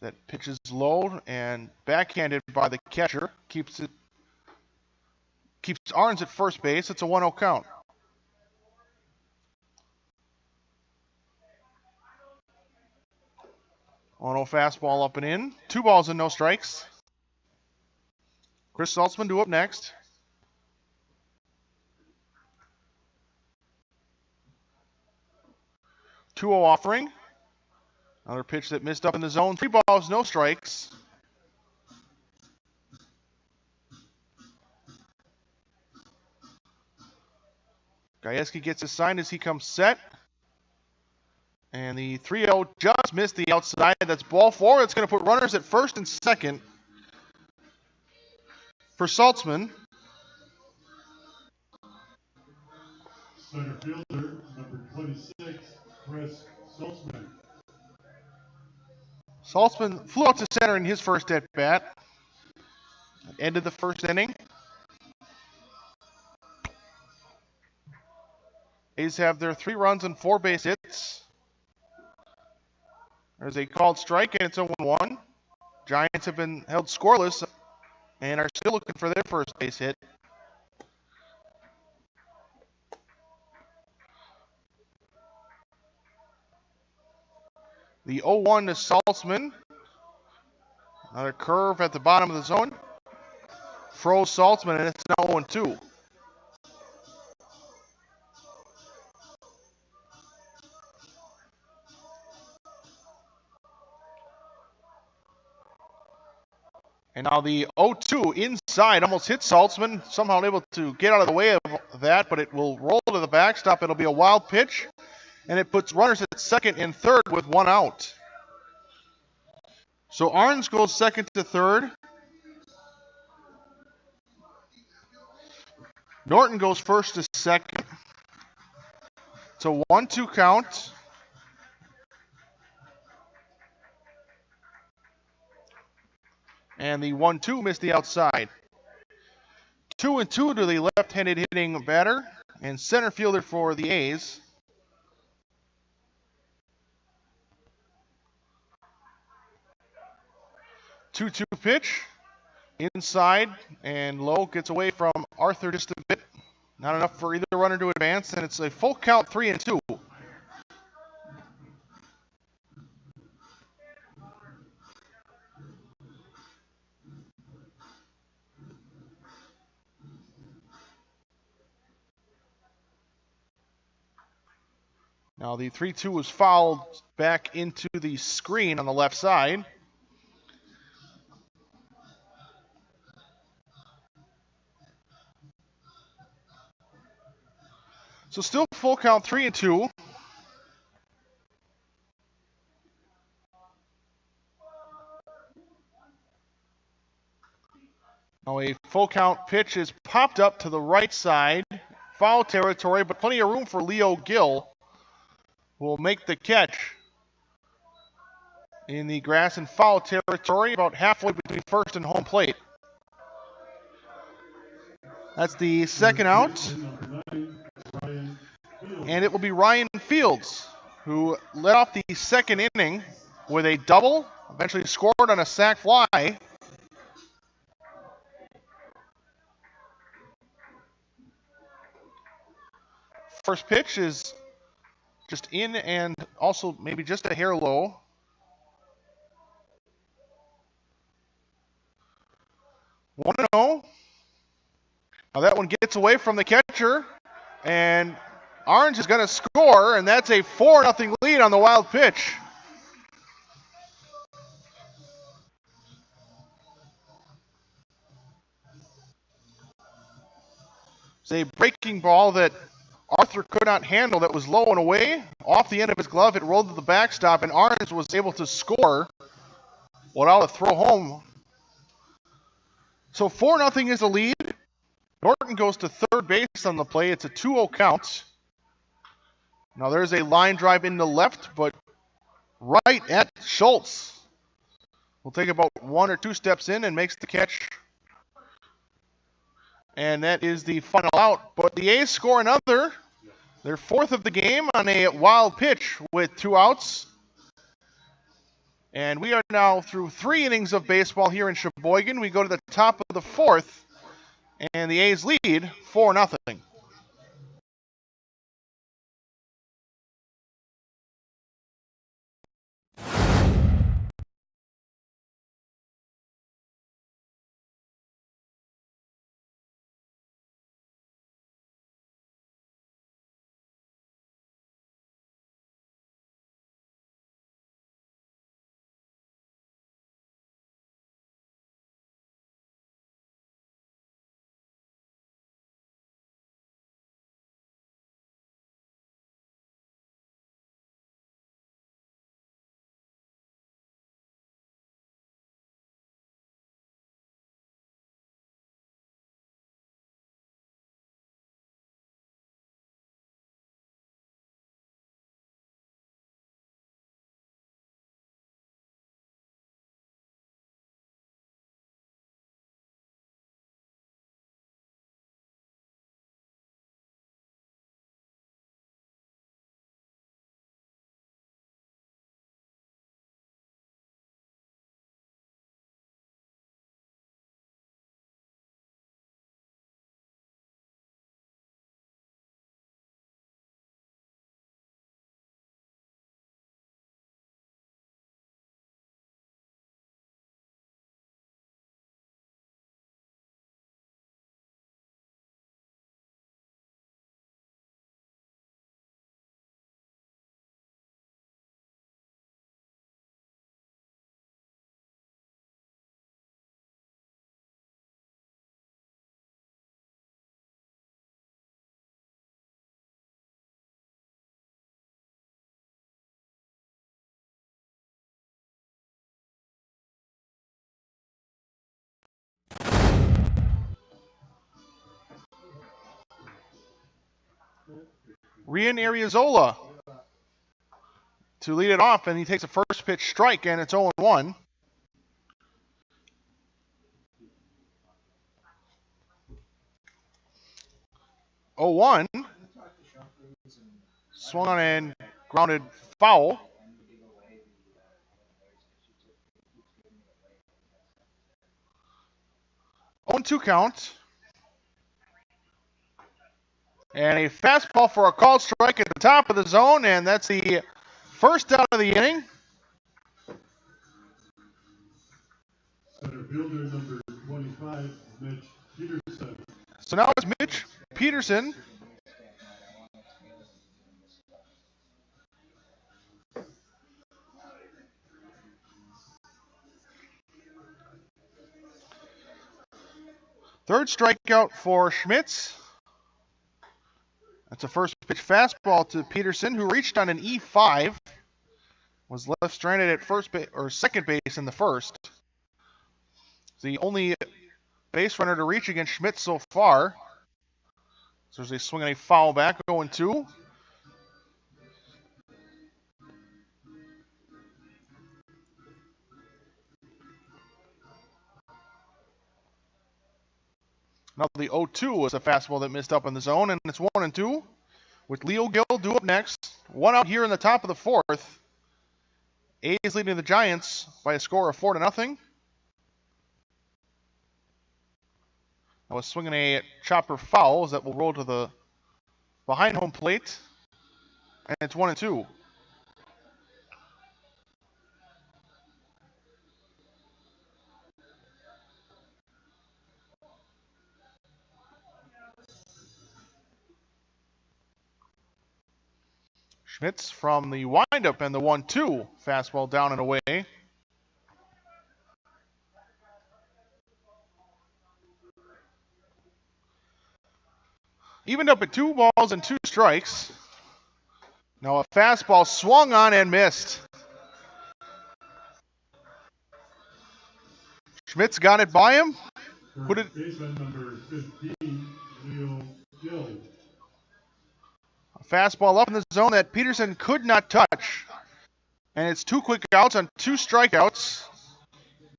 Speaker 1: That pitch is low and backhanded by the catcher. Keeps Arns at first base. It's a 1-0 count. 1-0 fastball up and in. 2 balls and no strikes. Chris Saltzman due up next. 2-0 offering. Another pitch that missed up in the zone. 3 balls, no strikes. Gajewski gets his sign as he comes set. And the 3-0 just missed the outside. That's ball 4. It's going to put runners at first and second for Saltzman.
Speaker 2: Center fielder, number 26, Chris Saltzman.
Speaker 1: Saltzman flew out to center in his first at-bat. Ended the first inning. A's have their 3 runs and 4 base hits. There's a called strike, and it's 0-1. Giants have been held scoreless and are still looking for their first base hit. The 0-1 to Saltzman. Another curve at the bottom of the zone. Froze Saltzman, and it's now 0-2. And now the 0-2 inside almost hit Saltzman. Somehow able to get out of the way of that, but it will roll to the backstop. It'll be a wild pitch, and it puts runners at second and third with one out. So Arns goes second to third. Norton goes first to second. It's a 1-2 count. And the 1-2 missed the outside. 2-2 to the left-handed hitting batter and center fielder for the A's. Two-two pitch. Inside and low, gets away from Arthur just a bit. Not enough for either runner to advance, and it's a full count 3-2. Now the 3-2 was fouled back into the screen on the left side. So still full count 3-2. Now a full count pitch is popped up to the right side. Foul territory, but plenty of room for Leo Gill, who will make the catch in the grass and foul territory, about halfway between first and home plate. That's the second out. And it will be Ryan Fields, who led off the second inning with a double, eventually scored on a sac fly. First pitch is just in and also maybe just a hair low. 1-0. Now that one gets away from the catcher, and Orange is going to score, and that's a 4-0 lead on the wild pitch. It's a breaking ball that Arthur could not handle, that was low and away. Off the end of his glove, it rolled to the backstop, and Orange was able to score without a throw home. So 4-0 is the lead. Norton goes to third base on the play. It's a 2-0 count. Now there's a line drive into left, but right at Schultz. Will take about 1 or 2 steps in and makes the catch. And that is the final out. But the A's score another. Their fourth of the game on a wild pitch with 2 outs. And we are now through 3 innings of baseball here in Sheboygan. We go to the top of the 4th, and the A's lead 4-0. Rian Ariozola to lead it off, and he takes a first pitch strike, and it's 0-1. Oh, 1. Swung on and grounded foul. On 2 count. And a fastball for a called strike at the top of the zone, and that's the first out of the inning.
Speaker 2: Center fielder number 25, Mitch Peterson.
Speaker 1: So now it's Mitch Peterson. Third strikeout for Schmitz. That's a first pitch fastball to Peterson, who reached on an E5. Was left stranded at first base or second base in the first. The only base runner to reach against Schmitz so far. So there's a swing and a foul back, 0-2. Now the 0-2 was a fastball that missed up in the zone, and it's 1-2 with Leo Gill due up next. One out here in the top of the fourth. A's leading the Giants by a score of 4-0. I was swinging a chopper foul that will roll to the behind home plate, and it's 1-2. Schmitz from the windup and the 1-2. Fastball down and away. Evened up at 2 balls and 2 strikes. Now a fastball swung on and missed. Schmitz got it by him. Put it.
Speaker 2: Baseman number 15, Leo Gill.
Speaker 1: A fastball up in the zone that Peterson could not touch. And it's 2 quick outs on 2 strikeouts.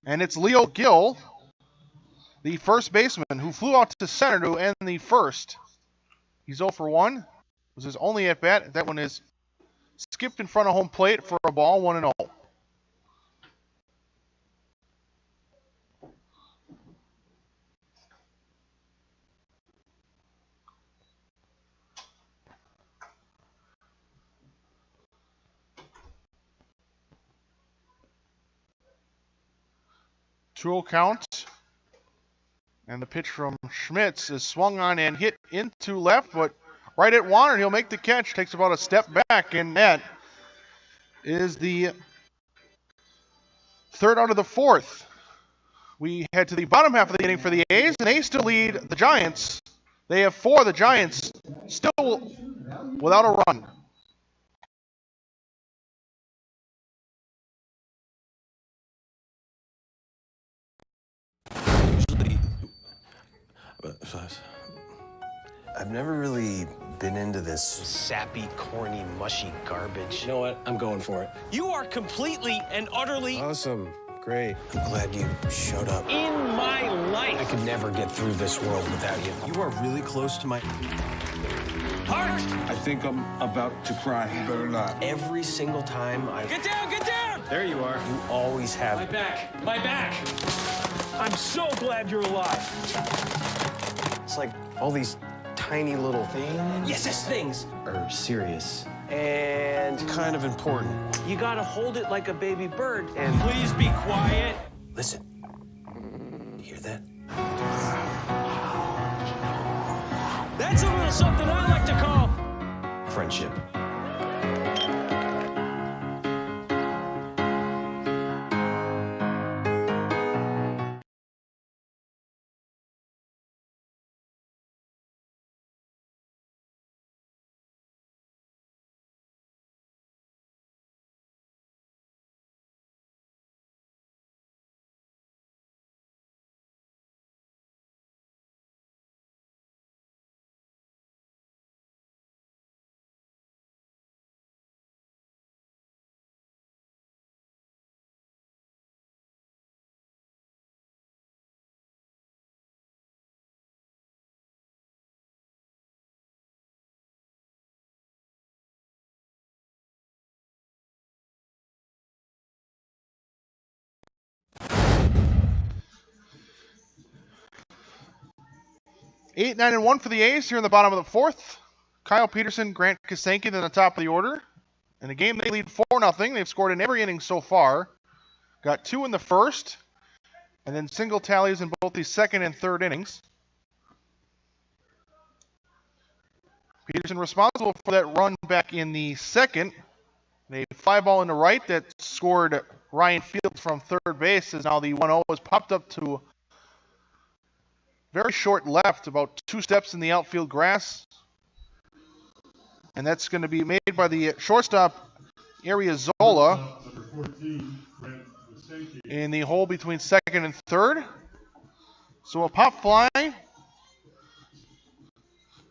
Speaker 1: And it's Leo Gill, the first baseman, who flew out to center to end the first. He's 0 for 1. It was his only at bat. That one is skipped in front of home plate for a ball, 1-0. Two count. And the pitch from Schmitz is swung on and hit into left, but right at Warner, he'll make the catch. Takes about a step back, and that is the third out of the fourth. We head to the bottom half of the inning for the A's, and they still lead the Giants. They have 4. The Giants still without a run.
Speaker 7: I've never really been into this sappy, corny, mushy garbage.
Speaker 8: You know what? I'm going for it.
Speaker 9: You are completely and utterly
Speaker 7: Awesome. Great. I'm glad you showed up.
Speaker 9: in my life.
Speaker 7: I could never get through this world without you. You are really close to my...
Speaker 9: Heart!
Speaker 8: I think I'm about to cry. You better not.
Speaker 7: Every single time I...
Speaker 9: Get down, get down!
Speaker 8: There you are.
Speaker 7: You always have...
Speaker 9: My back, my back. I'm so glad you're alive.
Speaker 7: It's like all these tiny little things
Speaker 9: Yes, things.
Speaker 7: are serious and kind of important.
Speaker 9: You gotta hold it like a baby bird.
Speaker 7: And
Speaker 9: Please be quiet.
Speaker 7: listen, you hear that?
Speaker 9: That's a little something I like to call
Speaker 7: Friendship.
Speaker 1: 8, 9, and 1 for the A's here in the bottom of the fourth. Kyle Peterson, Grant Kasanke in the top of the order. In a game they lead 4-0. They've scored in every inning so far. Got 2 in the first, and then single tallies in both the second and third innings. Peterson responsible for that run back in the second. A fly ball in the right that scored Ryan Fields from third base, as now the 1-0 has popped up to very short left, about 2 steps in the outfield grass. And that's going to be made by the shortstop, Ariazola, in the hole between second and third. So a pop fly.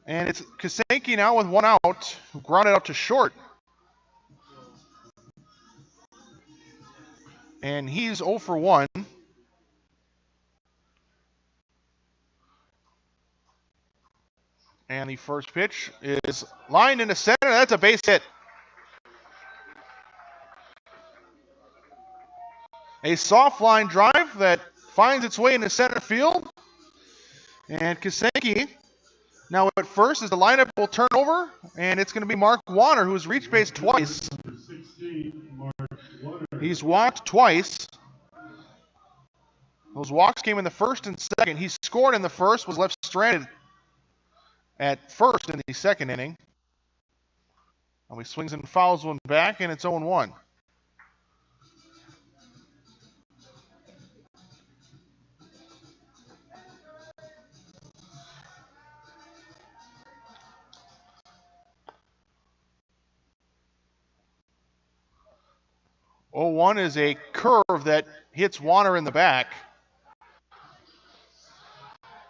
Speaker 1: And it's Kasanke now with 1 out, who grounded out to short. And he's 0 for 1. And the first pitch is lined into center. That's a base hit. A soft line drive that finds its way into center field. And Kasanke now at first as the lineup will turn over. And it's going to be Mark Warner, who's reached base twice. He's walked twice. Those walks came in the first and second. He scored in the first, was left stranded at first in the second inning. And he swings and fouls one back, and it's 0-1. Oh-1 is a curve that hits Warner in the back.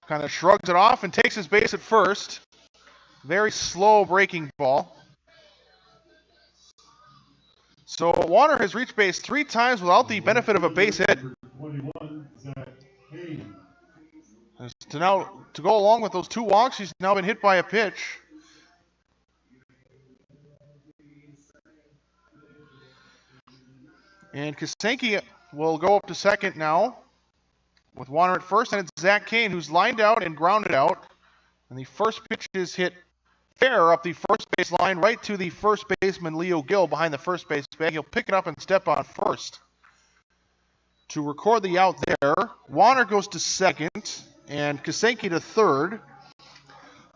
Speaker 1: Kind of shrugs it off and takes his base at first. Very slow breaking ball. So Warner has reached base 3 times without the benefit of a base hit. To go along with those 2 walks, he's now been hit by a pitch. And Kasanke will go up to second now with Warner at first, and it's Zach Kane who's lined out and grounded out. And the first pitch is hit fair up the first base line right to the first baseman Leo Gill behind the first base bag. He'll pick it up and step on first to record the out there. Warner goes to second and Kasanke to third.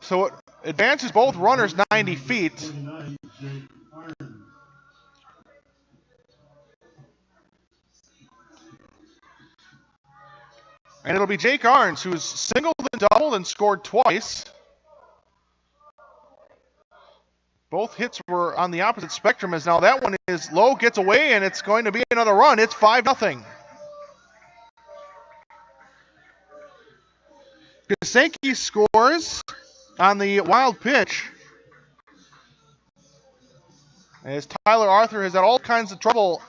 Speaker 1: So it advances both runners 90 feet. And it'll be Jake Arns, who's singled and doubled and scored twice. Both hits were on the opposite spectrum, as now that one is low, gets away, and it's going to be another run. It's 5-0. Kasanke scores on the wild pitch, as Tyler Arthur has had all kinds of trouble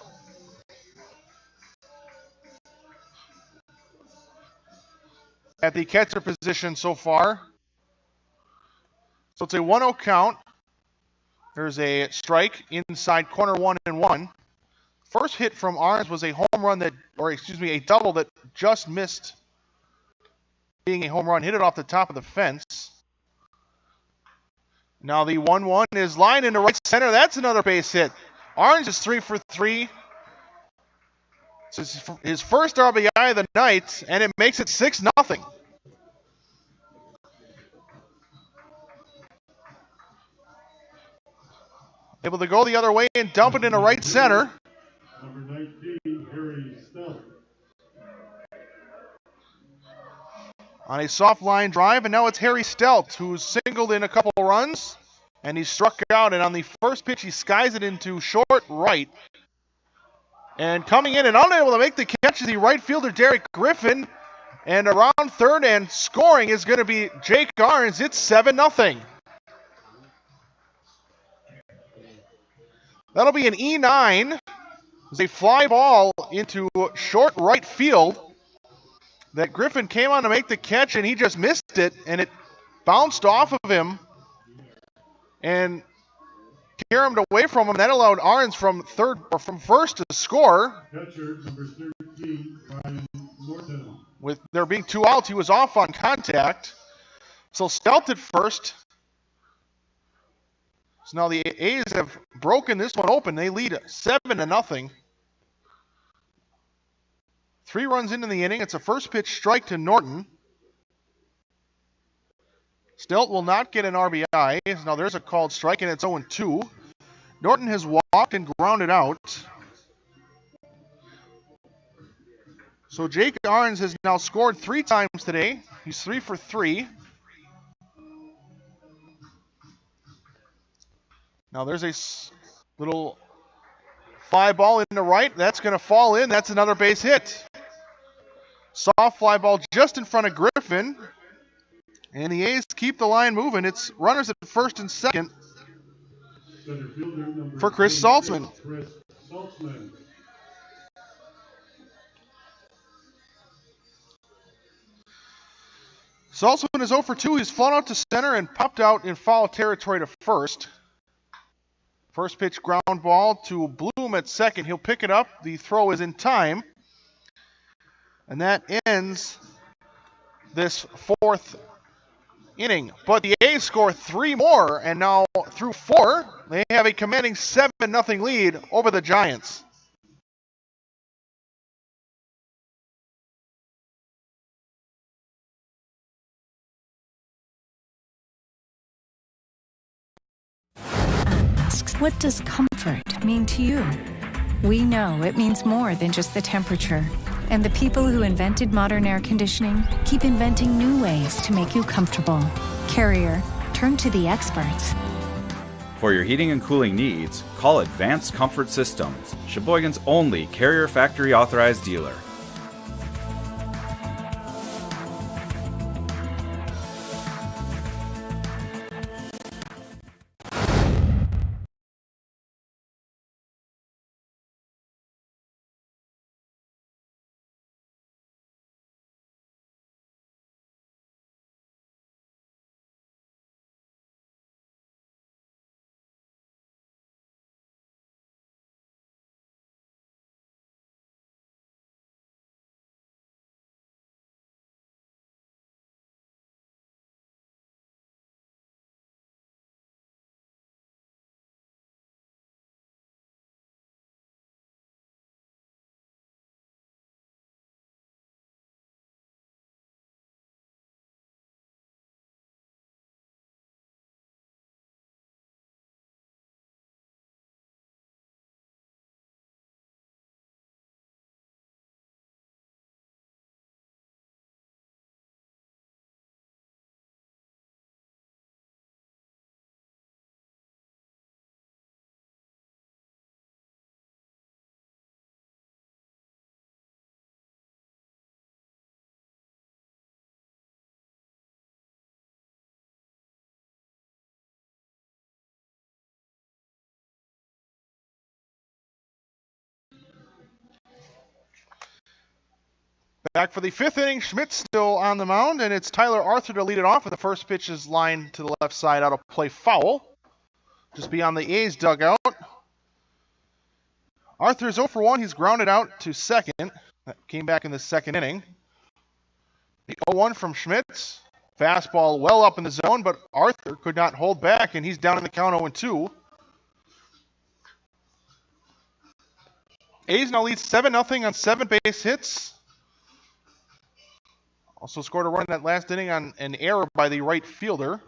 Speaker 1: at the catcher position so far. So it's a 1-0 count. There's a strike inside corner 1-1. First hit from Arns was a home run a double that just missed being a home run. Hit it off the top of the fence. Now the 1-1 is lined into right center. That's another base hit. Arns is 3 for 3. It's his first RBI of the night, and it makes it 6-0. Able to go the other way and dump it into right center.
Speaker 2: Number 19, Harry Stelt.
Speaker 1: On a soft line drive, and now it's Harry Stelt, who's singled in a couple runs, and he's struck out, and on the first pitch, he skies it into short right. And coming in and unable to make the catch is the right fielder, Derek Griffin. And around third and scoring is going to be Jake Arns. It's 7-0. That'll be an E9. It's a fly ball into short right field that Griffin came on to make the catch, and he just missed it, and it bounced off of him and carried him away from him. That allowed Arns from first to score.
Speaker 2: Catcher, number 13, Brian Morton.
Speaker 1: With there being 2 outs, he was off on contact. So Stelt at first. So now the A's have broken this one open. They lead 7-0. 3 runs into the inning. It's a first pitch strike to Norton. Stelt will not get an RBI. Now there's a called strike, and it's 0-2. Norton has walked and grounded out. So Jake Arns has now scored 3 times today. He's 3 for 3. Now there's a little fly ball in the right. That's going to fall in. That's another base hit. Soft fly ball just in front of Griffin. And the A's keep the line moving. It's runners at first and second for Chris Saltzman. Saltzman is 0 for 2. He's flown out to center and popped out in foul territory to first. First pitch ground ball to Bloom at second. He'll pick it up. The throw is in time. And that ends this 4th inning. But the A's score 3 more, and now through 4, they have a commanding 7-0 lead over the Giants.
Speaker 3: Asks, what does comfort mean to you? We know it means more than just the temperature. And the people who invented modern air conditioning keep inventing new ways to make you comfortable. Carrier, turn to the experts.
Speaker 4: For your heating and cooling needs, call Advanced Comfort Systems, Sheboygan's only Carrier factory authorized dealer.
Speaker 1: Back for the 5th inning, Schmidt's still on the mound, and it's Tyler Arthur to lead it off, and the first pitch is lined to the left side out of play foul, just beyond the A's dugout. Arthur is 0 for 1. He's grounded out to second. That came back in the 2nd inning. The 0-1 from Schmidt. Fastball well up in the zone, but Arthur could not hold back, and he's down in the count 0-2. A's now lead 7-0 on 7 base hits. Also scored a run in that last inning on an error by the right fielder,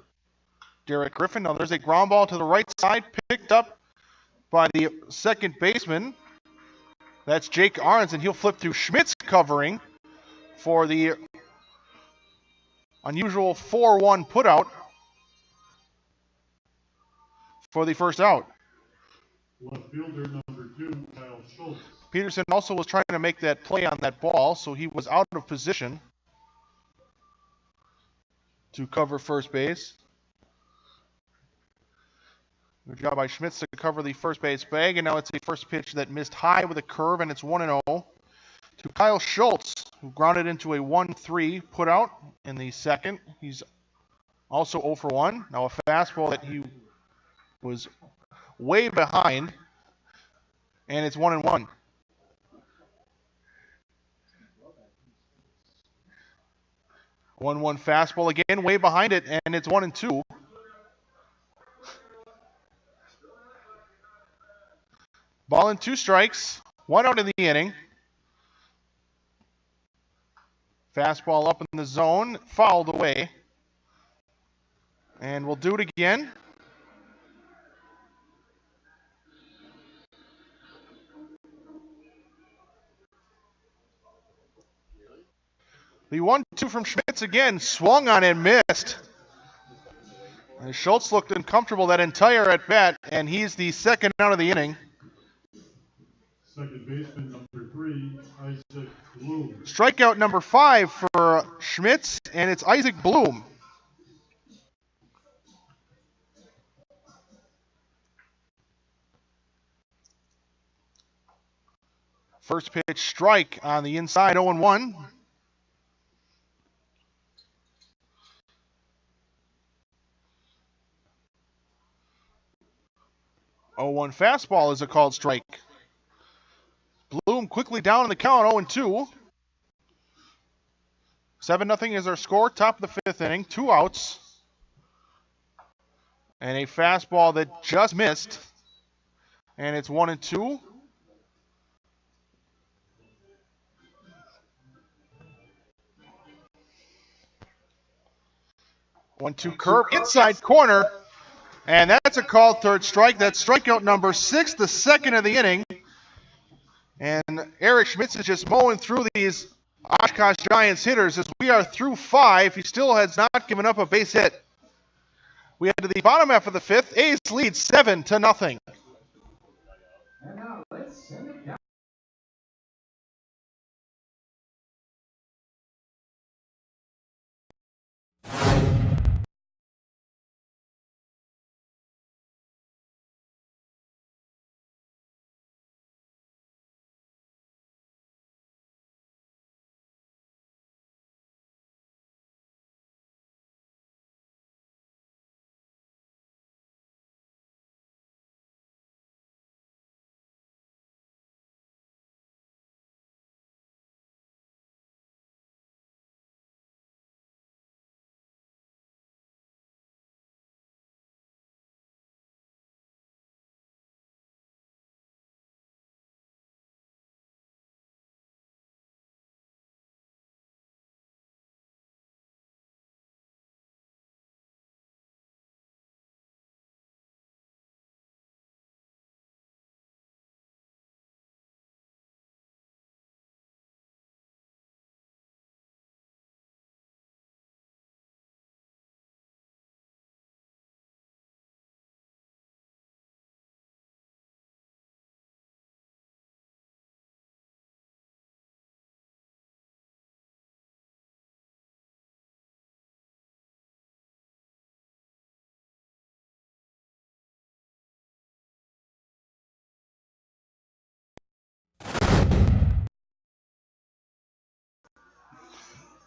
Speaker 1: Derek Griffin. Now there's a ground ball to the right side, picked up by the second baseman. That's Jake Arns, and he'll flip through Schmidt's covering for the unusual 4-1 putout for the first out.
Speaker 2: Left fielder number 2, Kyle Schultz.
Speaker 1: Peterson also was trying to make that play on that ball, so he was out of position to cover first base. Good job by Schmitz to cover the first base bag, and now it's a first pitch that missed high with a curve, and it's 1-0 to Kyle Schultz, who grounded into a 1-3 putout in the second. He's also 0 for 1. Now a fastball that he was way behind, and it's 1-1. 1-1 fastball again, way behind it, and it's 1-2. Ball and 2 strikes, 1 out in the inning. Fastball up in the zone, fouled away. And we'll do it again. The 1-2 from Schmitz again, swung on and missed. And Schultz looked uncomfortable that entire at bat, and he's the second out of the inning.
Speaker 2: Second baseman, number 3, Isaac Bloom.
Speaker 1: Strikeout number 5 for Schmitz, and it's Isaac Bloom. First pitch strike on the inside, 0-1. Oh, 0-1 fastball is a called strike. Bloom quickly down in the count, 0-2. 7-0 is our score, top of the 5th inning, 2 outs. And a fastball that just missed. And it's 1-2. One-two curve, inside corner. And that's a called third strike. That's strikeout number 6, the second of the inning. And Eric Schmitz is just mowing through these Oshkosh Giants hitters as we are through 5. He still has not given up a base hit. We head to the bottom half of the 5th. A's lead 7-0.
Speaker 2: And now let's send it down.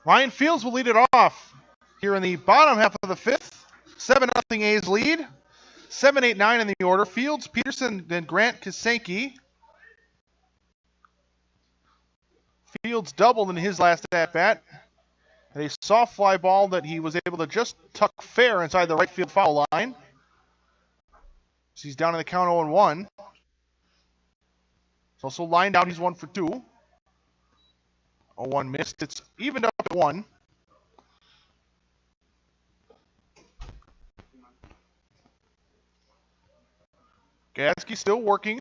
Speaker 1: Ryan Fields will lead it off here in the bottom half of the 5th. 7-0 A's lead. 7, 8, 9 in the order. Fields, Peterson, then Grant Kasanke. Fields doubled in his last at-bat. And a soft fly ball that he was able to just tuck fair inside the right field foul line. So he's down in the count 0-1. He's also lined out. He's 1 for 2. 0-1 missed. It's evened up at 1. Gadsky still working.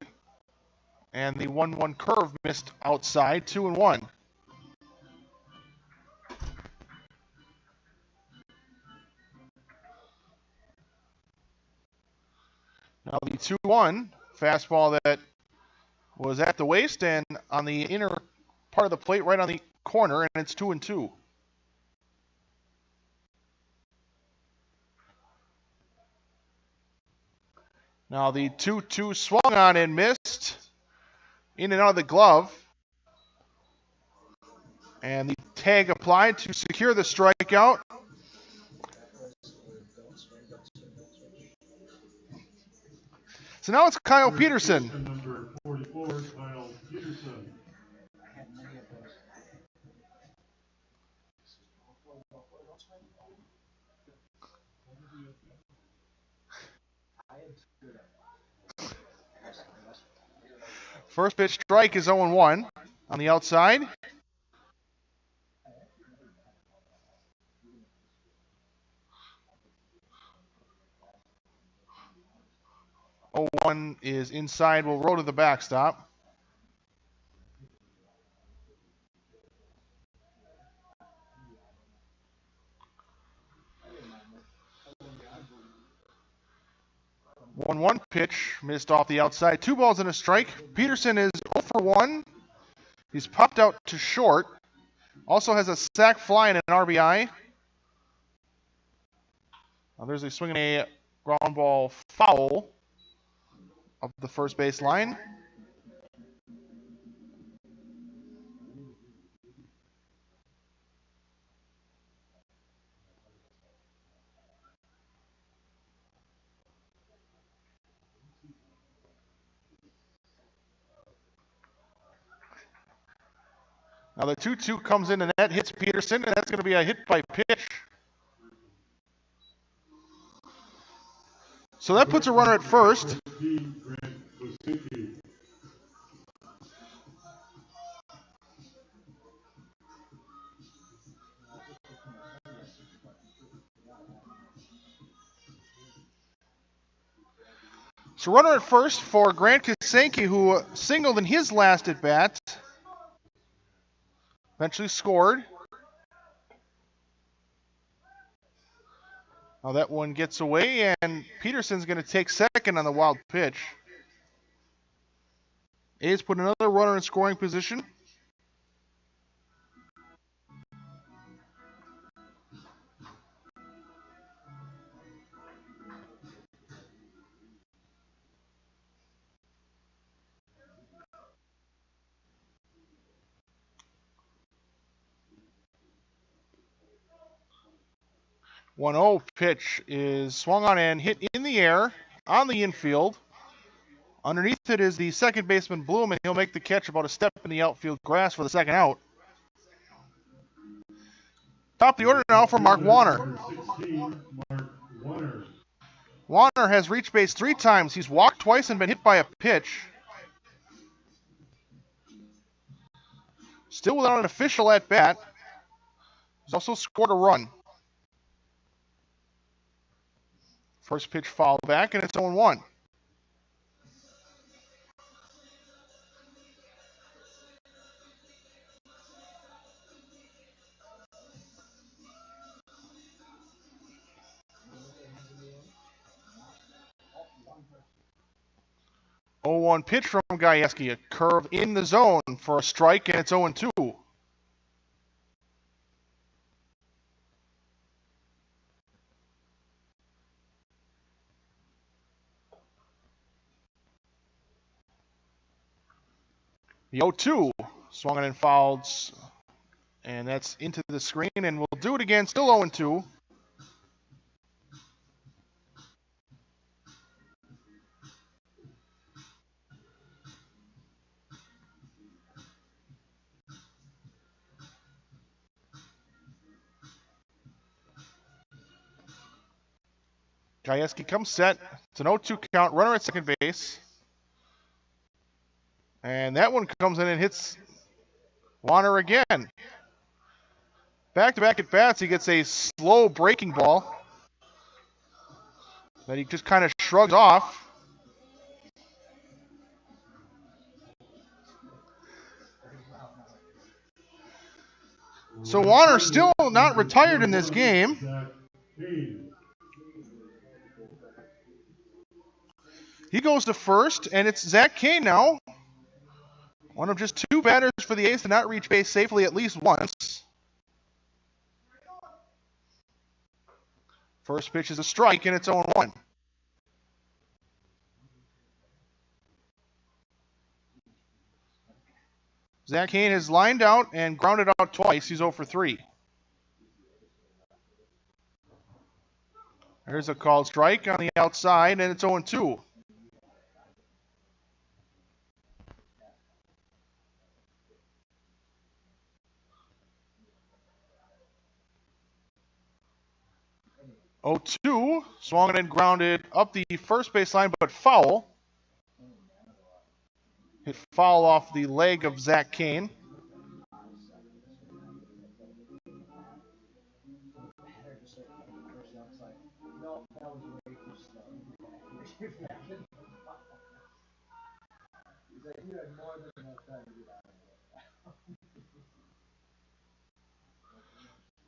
Speaker 1: And the 1-1 curve missed outside. 2-1. Now the 2-1 fastball that was at the waist and on the inner part of the plate right on the corner, and it's 2-2. Now the 2-2 swung on and missed. In and out of the glove. And the tag applied to secure the strikeout. So now it's Kyle Peterson.
Speaker 2: Number 44, Kyle Peterson.
Speaker 1: First pitch strike is 0-1 on the outside. 0-1 is inside. We'll roll to the backstop. One pitch missed off the outside. 2 balls and a strike. Peterson is 0 for 1. He's popped out to short. Also has a sac fly and an RBI. Now there's a swinging a ground ball foul of the first base line. Now the 2-2 comes in and that hits Peterson, and that's going to be a hit by pitch. So that puts a runner at first. So runner at first for Grant Kasanke, who singled in his last at bat. Eventually scored. Now that one gets away, and Peterson's going to take second on the wild pitch. A's put another runner in scoring position. One 0 pitch is swung on and hit in the air on the infield. Underneath it is the second baseman Bloom, and he'll make the catch about a step in the outfield grass for the second out. Top of the order now for Mark Warner. Warner has reached base 3 times. He's walked twice and been hit by a pitch. Still without an official at bat. He's also scored a run. First pitch foul back, and it's 0-1. Oh, 1 pitch from Gajewski. A curve in the zone for a strike, and it's 0-2. The 0-2 swung and fouled, and that's into the screen, and we'll do it again. Still 0-2. Gajewski comes set. It's an 0-2 count. Runner at second base. And that one comes in and hits Warner again. Back-to-back at bats, he gets a slow breaking ball that he just kind of shrugs off. So Warner still not retired in this game. He goes to first, and it's Zach Kane now. One of just 2 batters for the A's to not reach base safely at least once. First pitch is a strike, and it's 0-1. Zach Kane has lined out and grounded out twice. He's 0 for 3. There's a called strike on the outside, and it's 0-2. Oh, 2, swung and grounded up the first baseline, but foul. Hit foul off the leg of Zach Kane.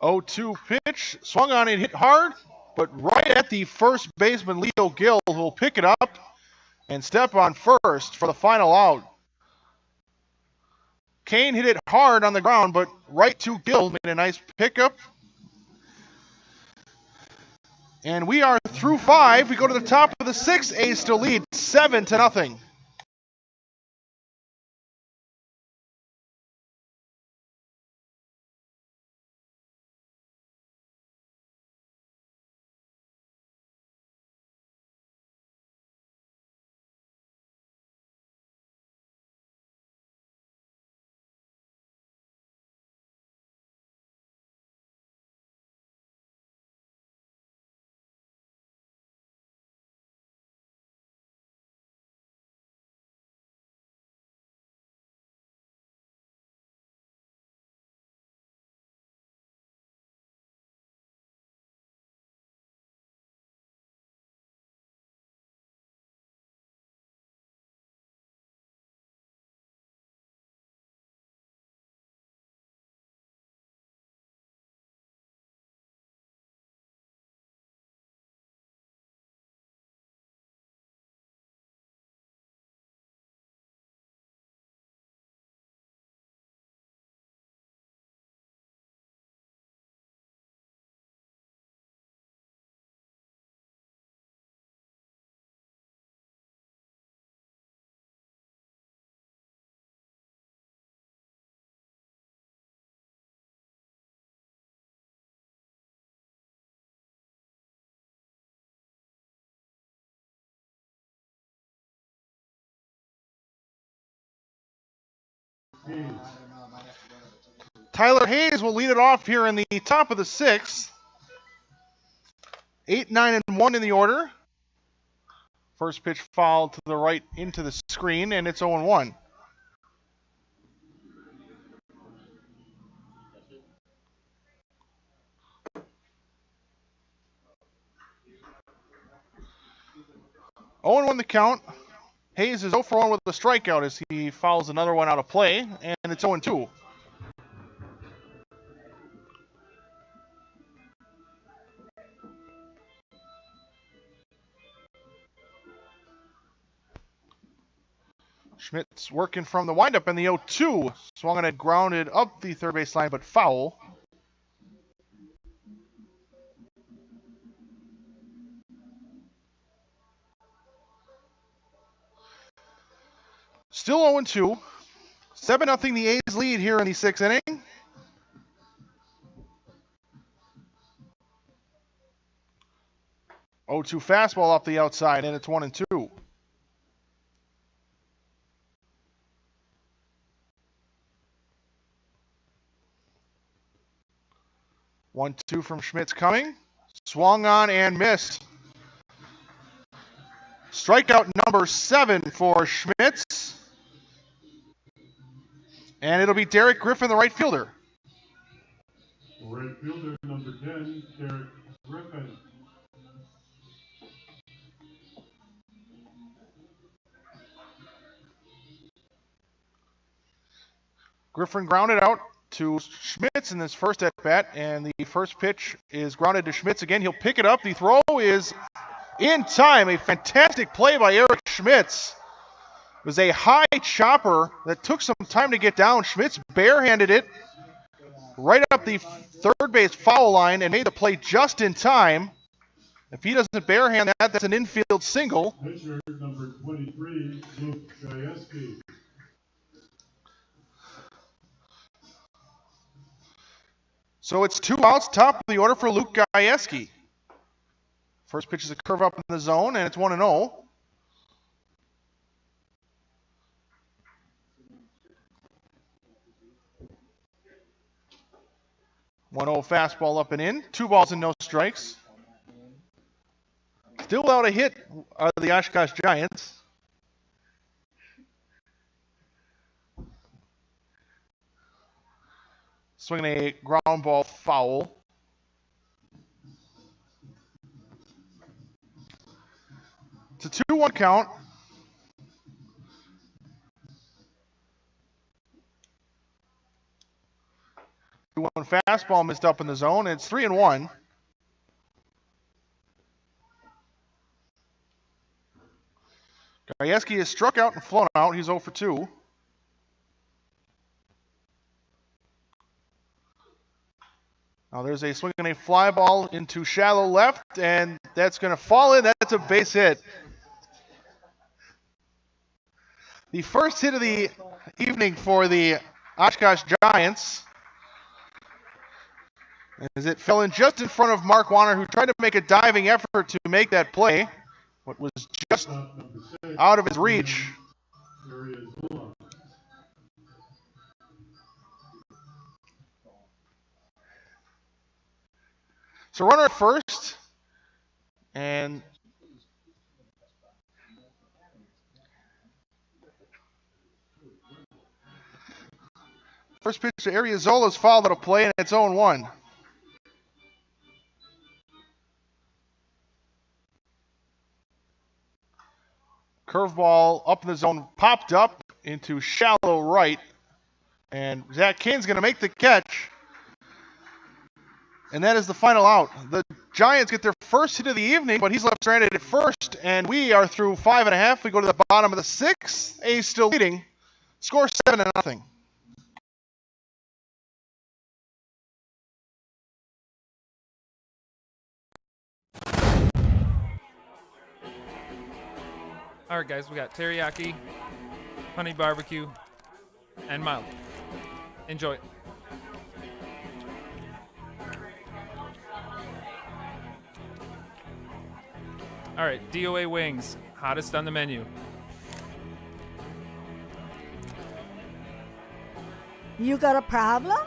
Speaker 1: Oh, 2 pitch, swung on it, hit hard, but right at the first baseman, Leo Gill, who will pick it up and step on first for the final out. Kane hit it hard on the ground, but right to Gill made a nice pickup. And we are through 5. We go to the top of the 6th. A's still lead 7-0. Tyler Hayes will lead it off here in the top of the 6th. 8-9-1 in the order. First pitch foul to the right into the screen, and it's 0-1. Oh, 1 the count. Hayes is 0 for 1 with a strikeout as he fouls another one out of play, and it's 0-2. Schmitz working from the windup in the 0-2. Swung on it, grounded up the third base line, but foul. Still 0-2. 7-0 the A's lead here in the 6th inning. Oh, 2 fastball off the outside, and it's 1-2. 1-2 from Schmitz coming. Swung on and missed. Strikeout number 7 for Schmitz. And it'll be Derek Griffin, the right fielder.
Speaker 2: Right fielder number 10, Derek Griffin.
Speaker 1: Griffin grounded out to Schmitz in this first at-bat, and the first pitch is grounded to Schmitz again. He'll pick it up. The throw is in time. A fantastic play by Eric Schmitz. It was a high chopper that took some time to get down. Schmitz barehanded it right up the third base foul line and made the play just in time. If he doesn't barehand that, that's an infield single.
Speaker 2: Pitcher number 23, Luke Gajewski.
Speaker 1: So it's 2 outs, top of the order for Luke Gajewski. First pitch is a curve up in the zone, and it's 1-0. Fastball up and in. 2 balls and no strikes. Still without a hit are the Oshkosh Giants. swinging a ground ball foul. It's a 2-1 count. 2-1 fastball missed up in the zone. It's 3-1. Gajewski is struck out and flown out. He's 0 for 2. Now there's a swing and a fly ball into shallow left, and that's going to fall in. That's a base hit. The first hit of the evening for the Oshkosh Giants, as it fell in just in front of Mark Warner, who tried to make a diving effort to make that play, but was just out of his reach. So runner at first, and first pitch to Ariozola is fouled out of play, and it's 0-1. Curveball up in the zone, popped up into shallow right, and Zach Kane's going to make the catch. And that is the final out. The Giants get their first hit of the evening, but he's left stranded at first, and we are through 5.5. We go to the bottom of the 6th. A's still leading. Score 7-0.
Speaker 5: All right, guys, we got teriyaki, honey barbecue, and mild. Enjoy. All right, DOA wings, hottest on the menu.
Speaker 6: You got a problem?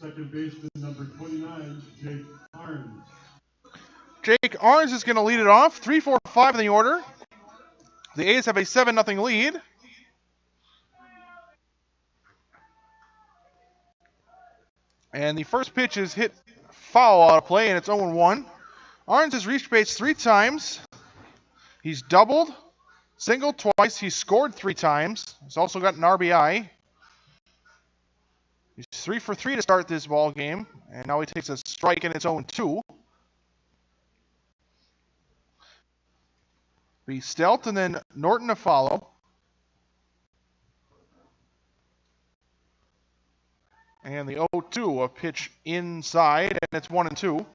Speaker 2: Second baseman, number 29, Jake Arns.
Speaker 1: Jake Arns is going to lead it off. 3-4-5 in the order. The A's have a 7-0 lead. And the first pitch is hit foul out of play, and it's 0-1. Arns has reached base 3 times. He's doubled, singled twice. He's scored 3 times. He's also got an RBI. He's 3 for 3 to start this ball game, and now he takes a strike, and it's 0-2. Be Stelt and then Norton to follow. And the 0-2, a pitch inside, and it's 1-2.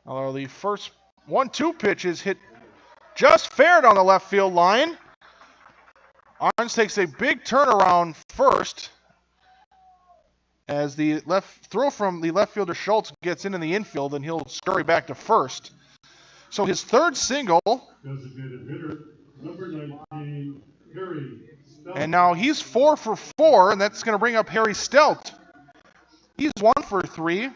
Speaker 1: Although the first 1-2 pitch is hit just fair down the left field line. Arns takes a big turnaround first as the left throw from the left fielder Schultz gets into the infield, and he'll scurry back to first. So his third single.
Speaker 2: Designated hitter, number 19, Harry Stelt.
Speaker 1: And now he's 4 for 4, and that's going to bring up Harry Stelt. He's 1 for 3.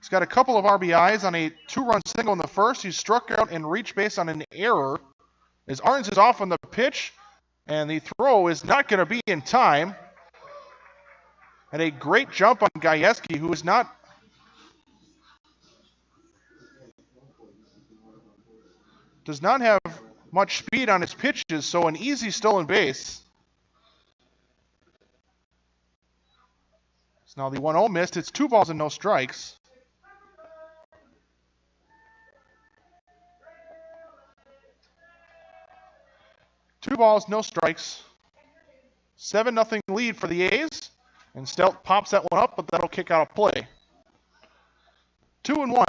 Speaker 1: He's got a couple of RBIs on a 2-run single in the first. He struck out and reached base on an error. As Arns is off on the pitch, and the throw is not going to be in time. And a great jump on Gajewski, who is not does not have much speed on his pitches, so an easy stolen base. So now the 1-0 missed. It's 2 balls and no strikes. Two balls, no strikes. 7-0 lead for the A's. And Stout pops that one up, but that'll kick out a play. 2-1.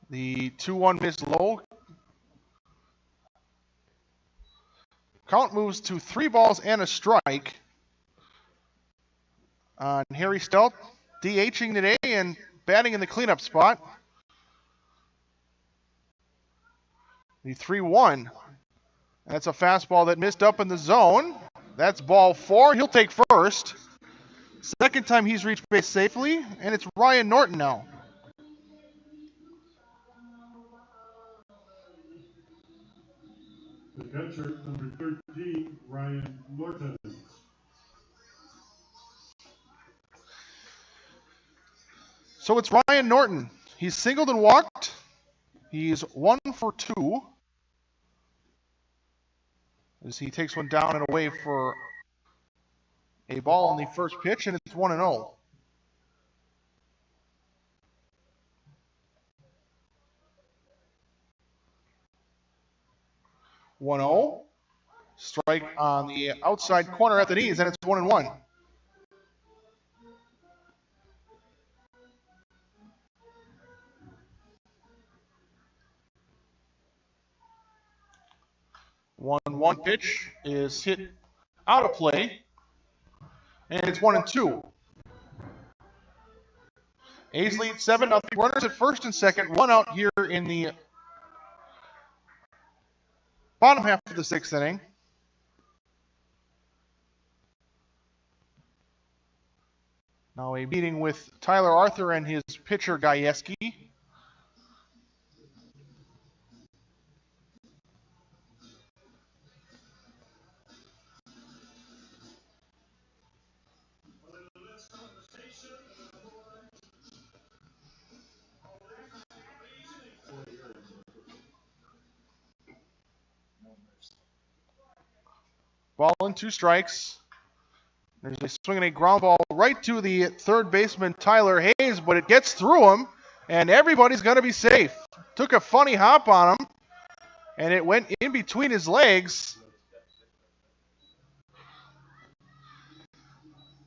Speaker 1: The 2-1 missed low. Count moves to 3 balls and a strike on Harry Stout, DHing today and batting in the cleanup spot. The 3-1. That's a fastball that missed up in the zone. That's ball 4. He'll take first. Second time he's reached base safely, and it's Ryan Norton now.
Speaker 2: The catcher, number 13, Ryan Norton.
Speaker 1: So it's Ryan Norton. He's singled and walked. He's 1 for 2. As he takes one down and away for a ball on the first pitch, and it's 1-0. Strike on the outside corner at the knees, and it's 1-1. One pitch is hit out of play, and it's 1-2. A's lead 7-0. Runners at first and second, 1 out here in the bottom half of the 6th inning. Now a meeting with Tyler Arthur and his pitcher Gajewski. Ball and 2 strikes. There's a swinging a ground ball right to the third baseman, Tyler Hayes, but it gets through him, and everybody's going to be safe. Took a funny hop on him, and it went in between his legs.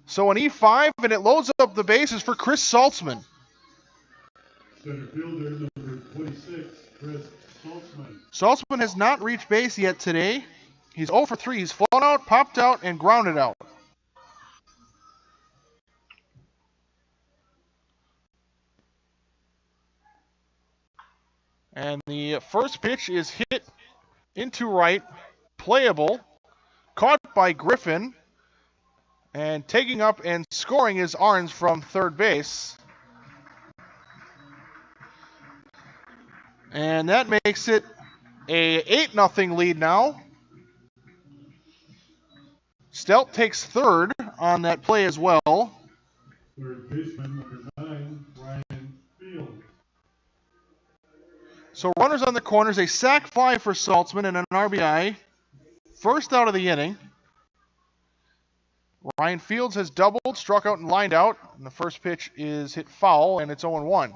Speaker 1: So an E5, and it loads up the bases for Chris Saltzman.
Speaker 2: Center fielder, number 26, Chris Saltzman.
Speaker 1: Saltzman has not reached base yet today. He's 0 for 3. He's flown out, popped out, and grounded out. And the first pitch is hit into right, playable, caught by Griffin, and taking up and scoring is Arns from third base. And that makes it a 8-0 lead now. Stout takes third on that play as well.
Speaker 2: Third baseman, number 9, Ryan Fields.
Speaker 1: So runners on the corners, a sac fly for Saltzman and an RBI. First out of the inning. Ryan Fields has doubled, struck out and lined out. And the first pitch is hit foul, and it's 0-1.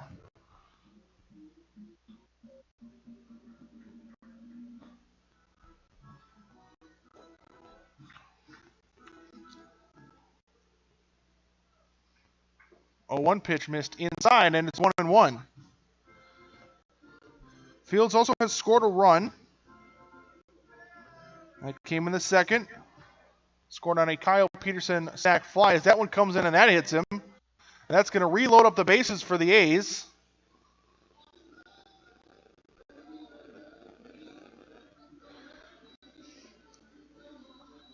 Speaker 1: A 1 pitch missed inside, and it's 1-1. Fields also has scored a run. That came in the second. Scored on a Kyle Peterson sac fly. As that one comes in and that hits him. And that's going to reload up the bases for the A's.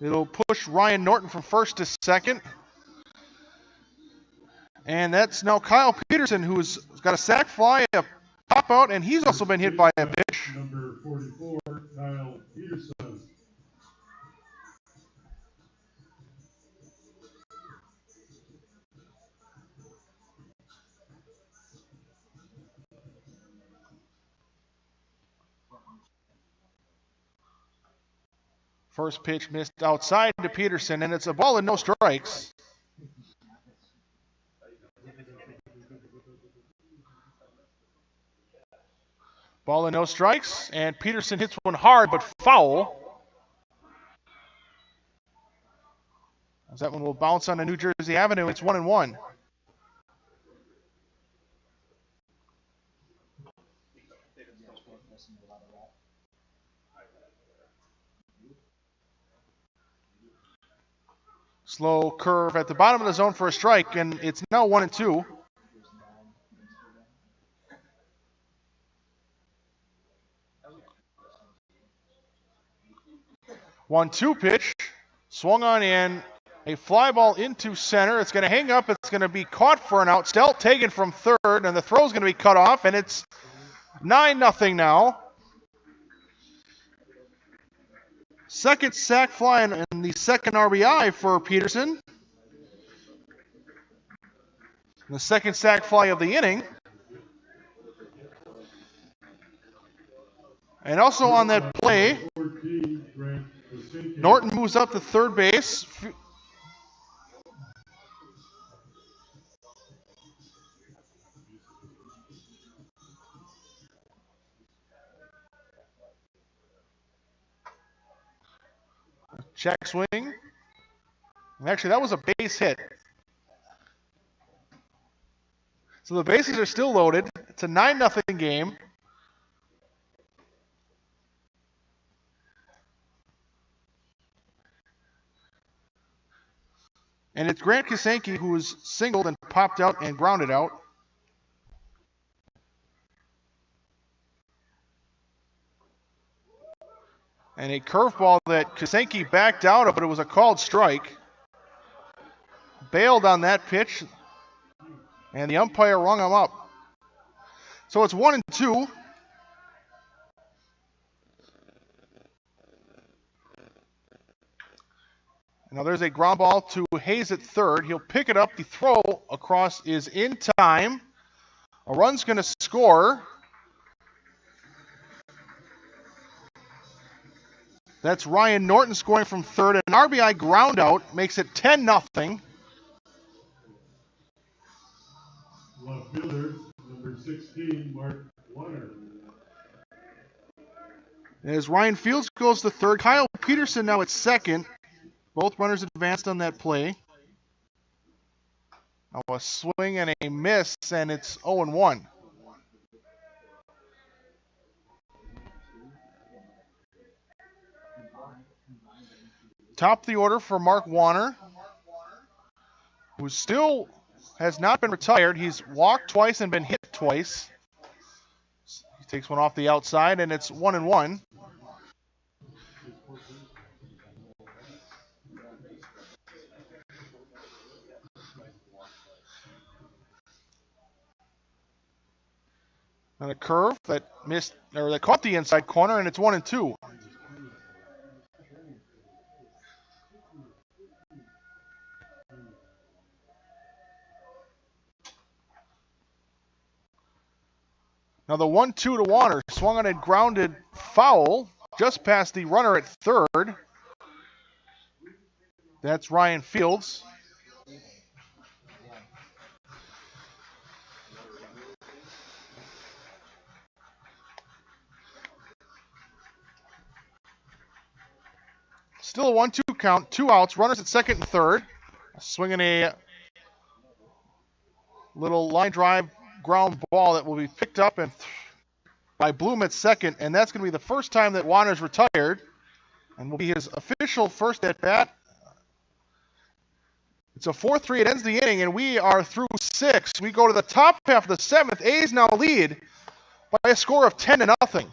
Speaker 1: It'll push Ryan Norton from first to second. And that's now Kyle Peterson, who's got a sac fly, a pop out, and he's also been hit by a pitch.
Speaker 2: Number 44, Kyle Peterson.
Speaker 1: First pitch missed outside to Peterson, and it's a ball and no strikes. Ball and no strikes, and Peterson hits one hard but foul. As that one will bounce on the New Jersey Avenue. It's 1-1. Slow curve at the bottom of the zone for a strike, and it's now 1-2. One-two pitch, swung on in, a fly ball into center. It's going to hang up. It's going to be caught for an out. Stelt taken from third, and the throw's going to be cut off, and it's 9-0 now. Second sac fly and the second RBI for Peterson. The second sac fly of the inning. And also on that play, Norton moves up to third base. Check swing. And actually, that was a base hit. So the bases are still loaded. It's a 9-0 game. And it's Grant Kasanke who is singled and popped out and grounded out. And a curveball that Kasanke backed out of, but it was a called strike. Bailed on that pitch, and the umpire rung him up. So it's 1-2. Now there's a ground ball to Hayes at third. He'll pick it up. The throw across is in time. A run's going to score. That's Ryan Norton scoring from third. An RBI ground out makes it 10-0.
Speaker 2: Left fielder, number 16, Mark Warner.
Speaker 1: As Ryan Fields goes to third, Kyle Peterson now at second. Both runners advanced on that play. Now a swing and a miss, and it's 0-1. Top of the order for Mark Warner, who still has not been retired. He's walked twice and been hit twice. He takes one off the outside, and it's 1-1. And a curve that missed, or that caught the inside corner, and it's 1-2. Now the 1-2 to Warner, swung on and grounded foul just past the runner at third. That's Ryan Fields. Still a 1-2 count, 2 outs, runners at second and third. Swinging a little line drive ground ball that will be picked up and by Bloom at second, and that's going to be the first time that Warner's retired, and will be his official first at bat. It's a 4-3. It ends the inning, and we are through 6. We go to the top half of the 7th. A's now lead by a score of 10-0.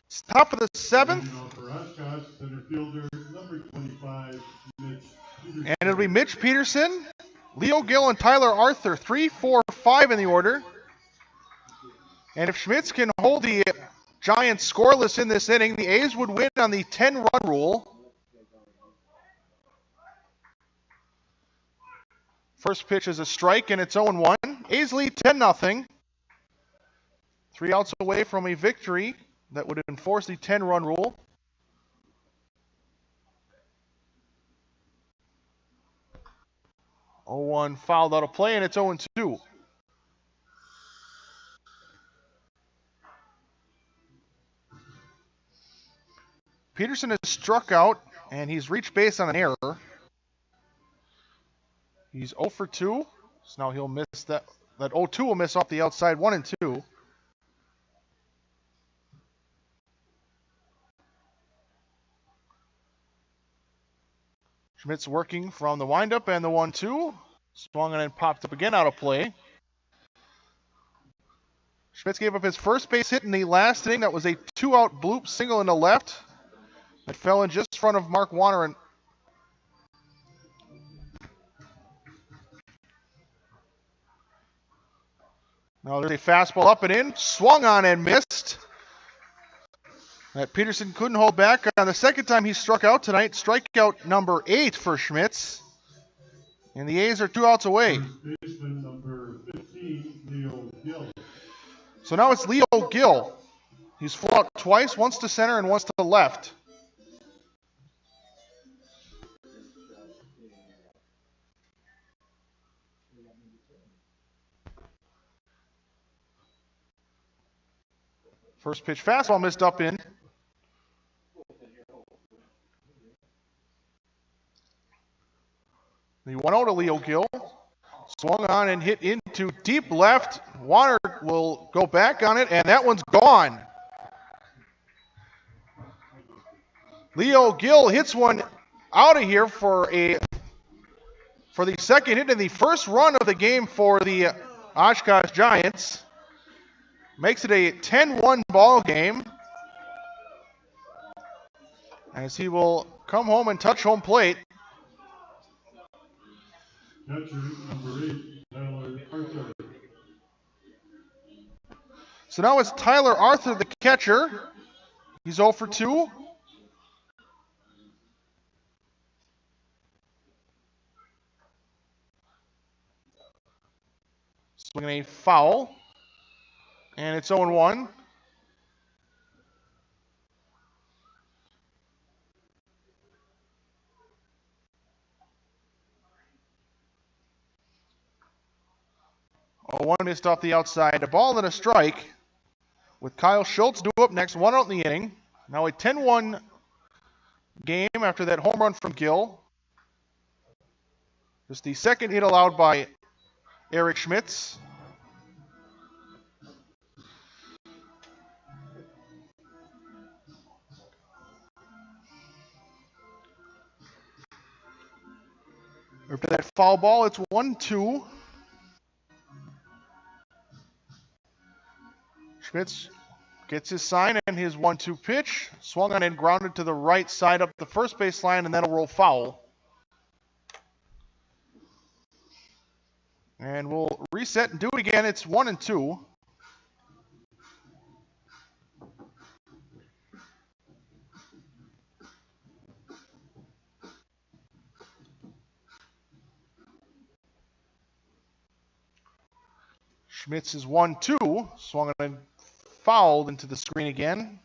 Speaker 1: It's top of the 7th.
Speaker 2: Leading off for Oshkosh, center fielder, number 25, Mitch Peterson.
Speaker 1: And it'll be Mitch Peterson, Leo Gill, and Tyler Arthur, 3, 4, 5 in the order. And if Schmitz can hold the Giants scoreless in this inning, the A's would win on the 10-run rule. First pitch is a strike, and it's 0-1. A's lead 10-0. 3 outs away from a victory that would enforce the 10-run rule. Oh, 0-1 fouled out of play, and it's 0-2. Peterson has struck out, and he's reached base on an error. He's 0 for 2, so now he'll miss that. That 0-2 will miss off the outside, 1-2. Schmitz working from the windup and the 1-2. Swung and then popped up again out of play. Schmitz gave up his first base hit in the last inning. That was a 2-out bloop single into left. It fell in just in front of Mark Warner. And now there's a fastball up and in. Swung on and missed. That Peterson couldn't hold back on the second time he struck out tonight. Strikeout number 8 for Schmitz. And the A's are 2 outs away.
Speaker 2: First baseman, number 15, Leo Gill.
Speaker 1: So now it's Leo Gill. He's flew out twice, once to center and once to the left. First pitch fastball missed up in. The 1-0 to Leo Gill. Swung on and hit into deep left. Warner will go back on it, and that one's gone. Leo Gill hits one out of here for the second hit in the first run of the game for the Oshkosh Giants. Makes it a 10-1 ball game. As he will come home and touch home plate.
Speaker 2: Catcher, number 8, Tyler Arthur.
Speaker 1: So now it's Tyler Arthur, the catcher. He's 0 for 2. Swinging a foul. And it's 0-1. One missed off the outside. A ball and a strike with Kyle Schultz due up next. 1 out in the inning. Now a 10-1 game after that home run from Gill. Just the second hit allowed by Eric Schmitz. After that foul ball, it's 1-2. Schmitz gets his sign and his 1-2 pitch. Swung on and grounded to the right side up the first base line, and then a roll foul. And we'll reset and do it again. It's 1-2. Schmitz is 1-2. Swung and fouled into the screen again.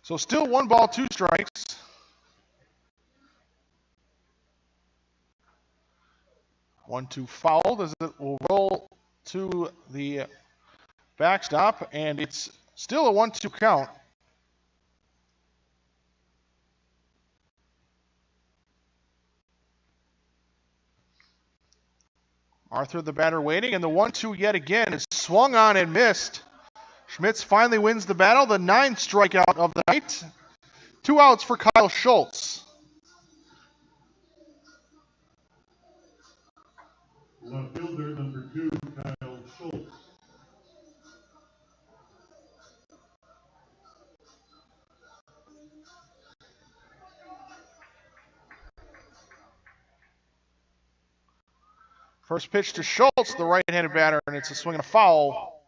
Speaker 1: So still 1 ball, 2 strikes. One, 2 fouled as it will roll to the backstop, and it's still a 1-2 count. Arthur, the batter, waiting, and the 1-2 yet again is swung on and missed. Schmitz finally wins the battle, the 9th strikeout of the night. 2 outs for Kyle Schultz.
Speaker 2: Left fielder, number
Speaker 1: First pitch to Schultz, the right-handed batter, and it's a swing and a foul.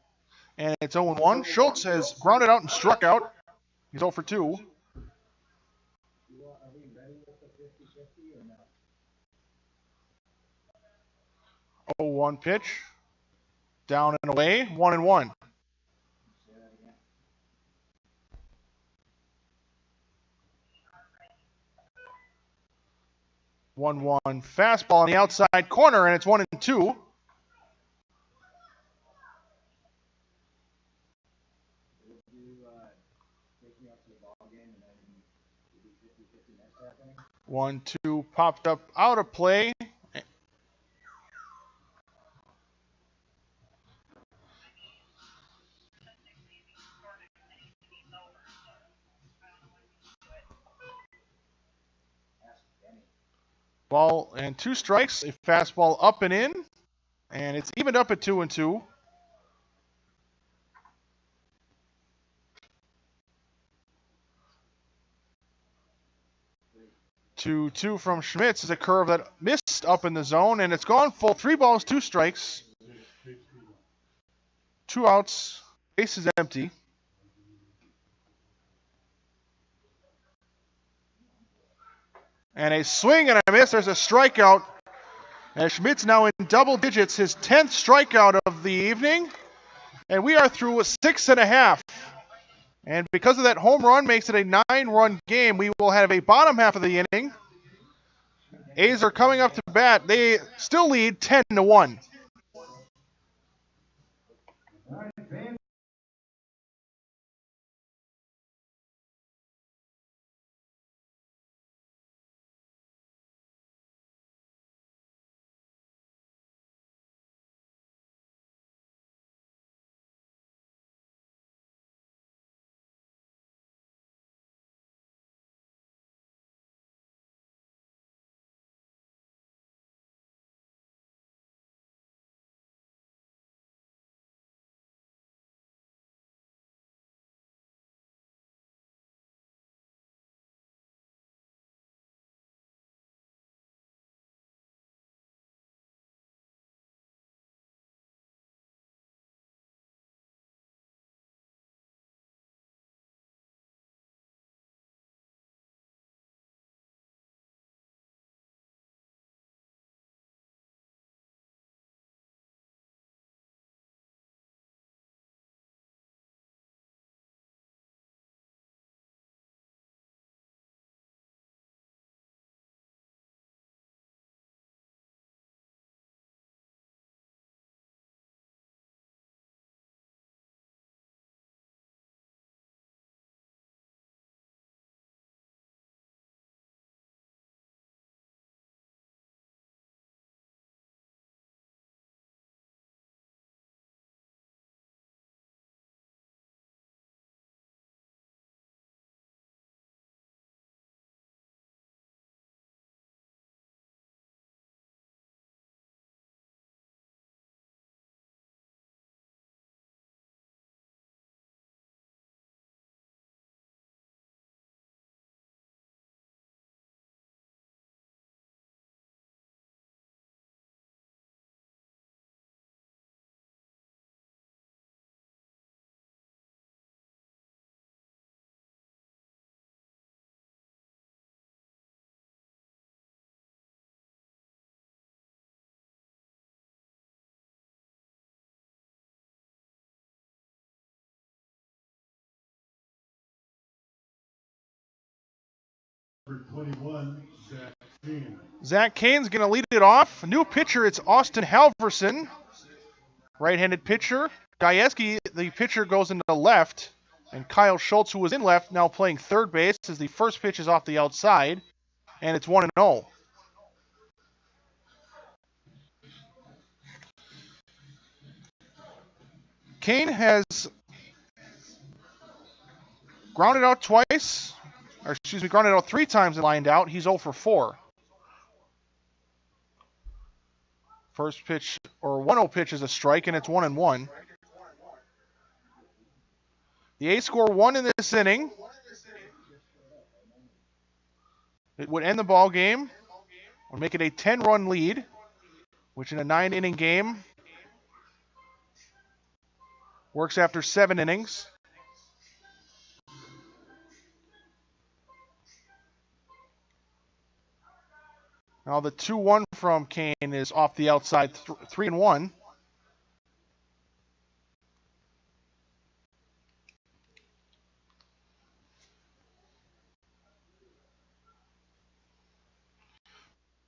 Speaker 1: And it's 0-1. Schultz has grounded out and struck out. He's 0 for 2. Oh, 1 pitch. Down and away. 1-1. One fastball on the outside corner, and it's 1-2. One, two, popped up out of play. Ball and 2 strikes, a fastball up and in, and it's evened up at 2-2. 2-2 from Schmitz is a curve that missed up in the zone, and it's gone full. 3 balls, 2 strikes. 2 outs, base is empty. And a swing and a miss. There's a strikeout. And Schmitz now in double digits, his 10th strikeout of the evening. And we are through a 6.5. And because of that home run, makes it a 9-run game. We will have a bottom half of the inning. A's are coming up to bat. They still lead 10-1.
Speaker 2: Number 21, Zach Kane.
Speaker 1: Zach Kane's going to lead it off. New pitcher, it's Austin Halverson. Right-handed pitcher. Gajewski, the pitcher, goes into left. And Kyle Schultz, who was in left, now playing third base as the first pitch is off the outside. And it's 1-0. Kane has grounded out twice. Grounded out 3 times and lined out. He's 0 for 4. First pitch, or 1-0 pitch is a strike, and it's 1-1. The A's score 1 in this inning. It would end the ball game, or make it a 10-run lead. which in a 9-inning game works after 7 innings. Now the 2-1 from Kane is off the outside, 3-1.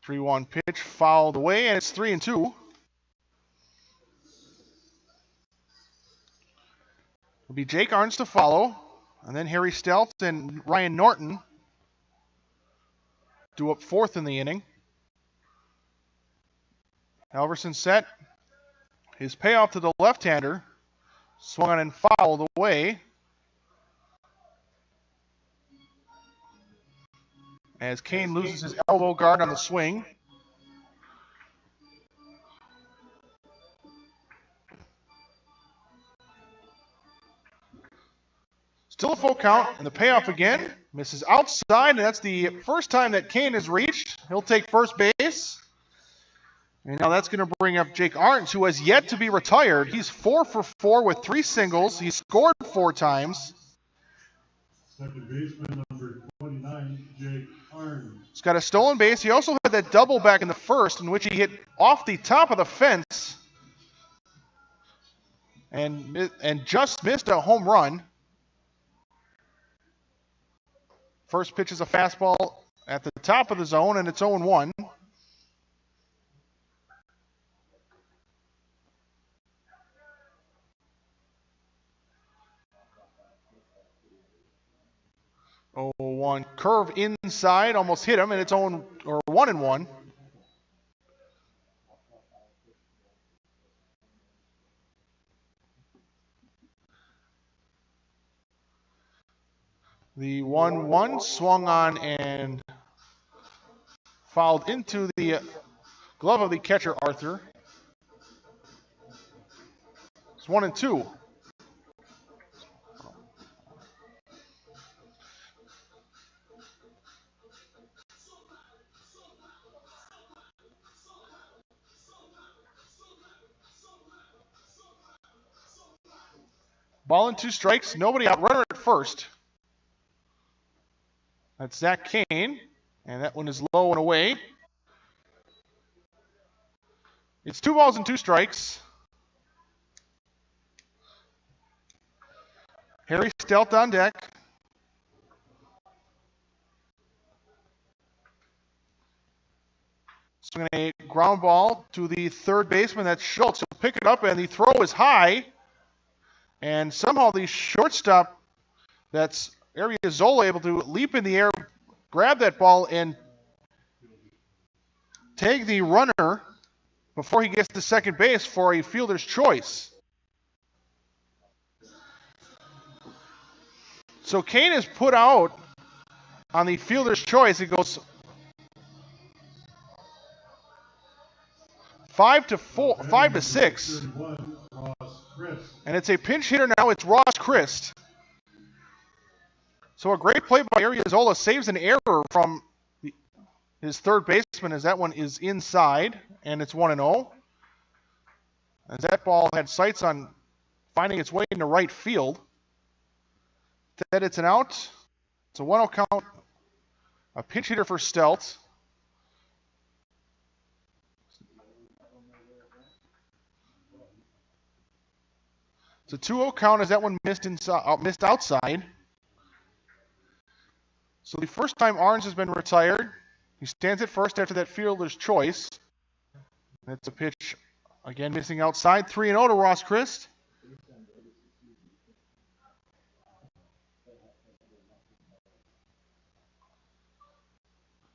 Speaker 1: Three-one pitch fouled away, and it's 3-2. It'll be Jake Arns to follow, and then Harry Stelz and Ryan Norton due up 4th in the inning. Halverson set. His payoff to the left-hander. Swung on and fouled away. As Kane loses his elbow guard on the swing. Still a full count, and the payoff again. Misses outside, and that's the first time that Kane has reached. He'll take first base. And now that's going to bring up Jake Arns, who has yet to be retired. He's 4 for 4 with 3 singles. He's scored 4 times.
Speaker 2: Second baseman number 29, Jake Arns.
Speaker 1: He's got a stolen base. He also had that double back in the first, in which he hit off the top of the fence and just missed a home run. First pitch is a fastball at the top of the zone, and it's 0-1. One curve inside, almost hit him, and it's 1-1. The 1-1 swung on and fouled into the glove of the catcher, Arthur. It's 1-2. Ball and 2 strikes, nobody out, runner at first. That's Zach Kane, and that one is low and away. It's 2 balls and 2 strikes. Harry Stelz on deck. Swinging a ground ball to the third baseman, that's Schultz. He'll pick it up, and the throw is high. And somehow the shortstop, that's Ariozola, able to leap in the air, grab that ball, and tag the runner before he gets to second base for a fielder's choice. So Kane is put out on the fielder's choice. It goes 5-6. And it's a pinch hitter now. It's Ross Christ. So a great play by Ariozola saves an error from his third baseman, as that one is inside, and it's 1-0. As that ball had sights on finding its way into right field. Instead, it's an out. It's a 1-0 count. A pinch hitter for Stelz. It's a 2-0 count as that one missed outside. So the first time Arns has been retired. He stands at first after that fielder's choice. That's a pitch, again missing outside. 3-0 to Ross Christ.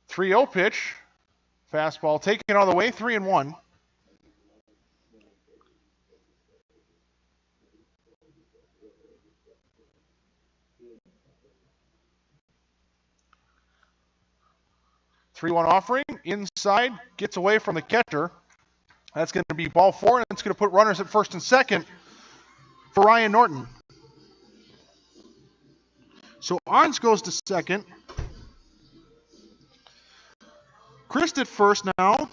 Speaker 1: .30 pitch. Fastball taken all the way, 3-1. .31 offering, inside, gets away from the catcher. That's going to be ball 4, and it's going to put runners at first and second for Ryan Norton. So Arns goes to second. Christ at first now.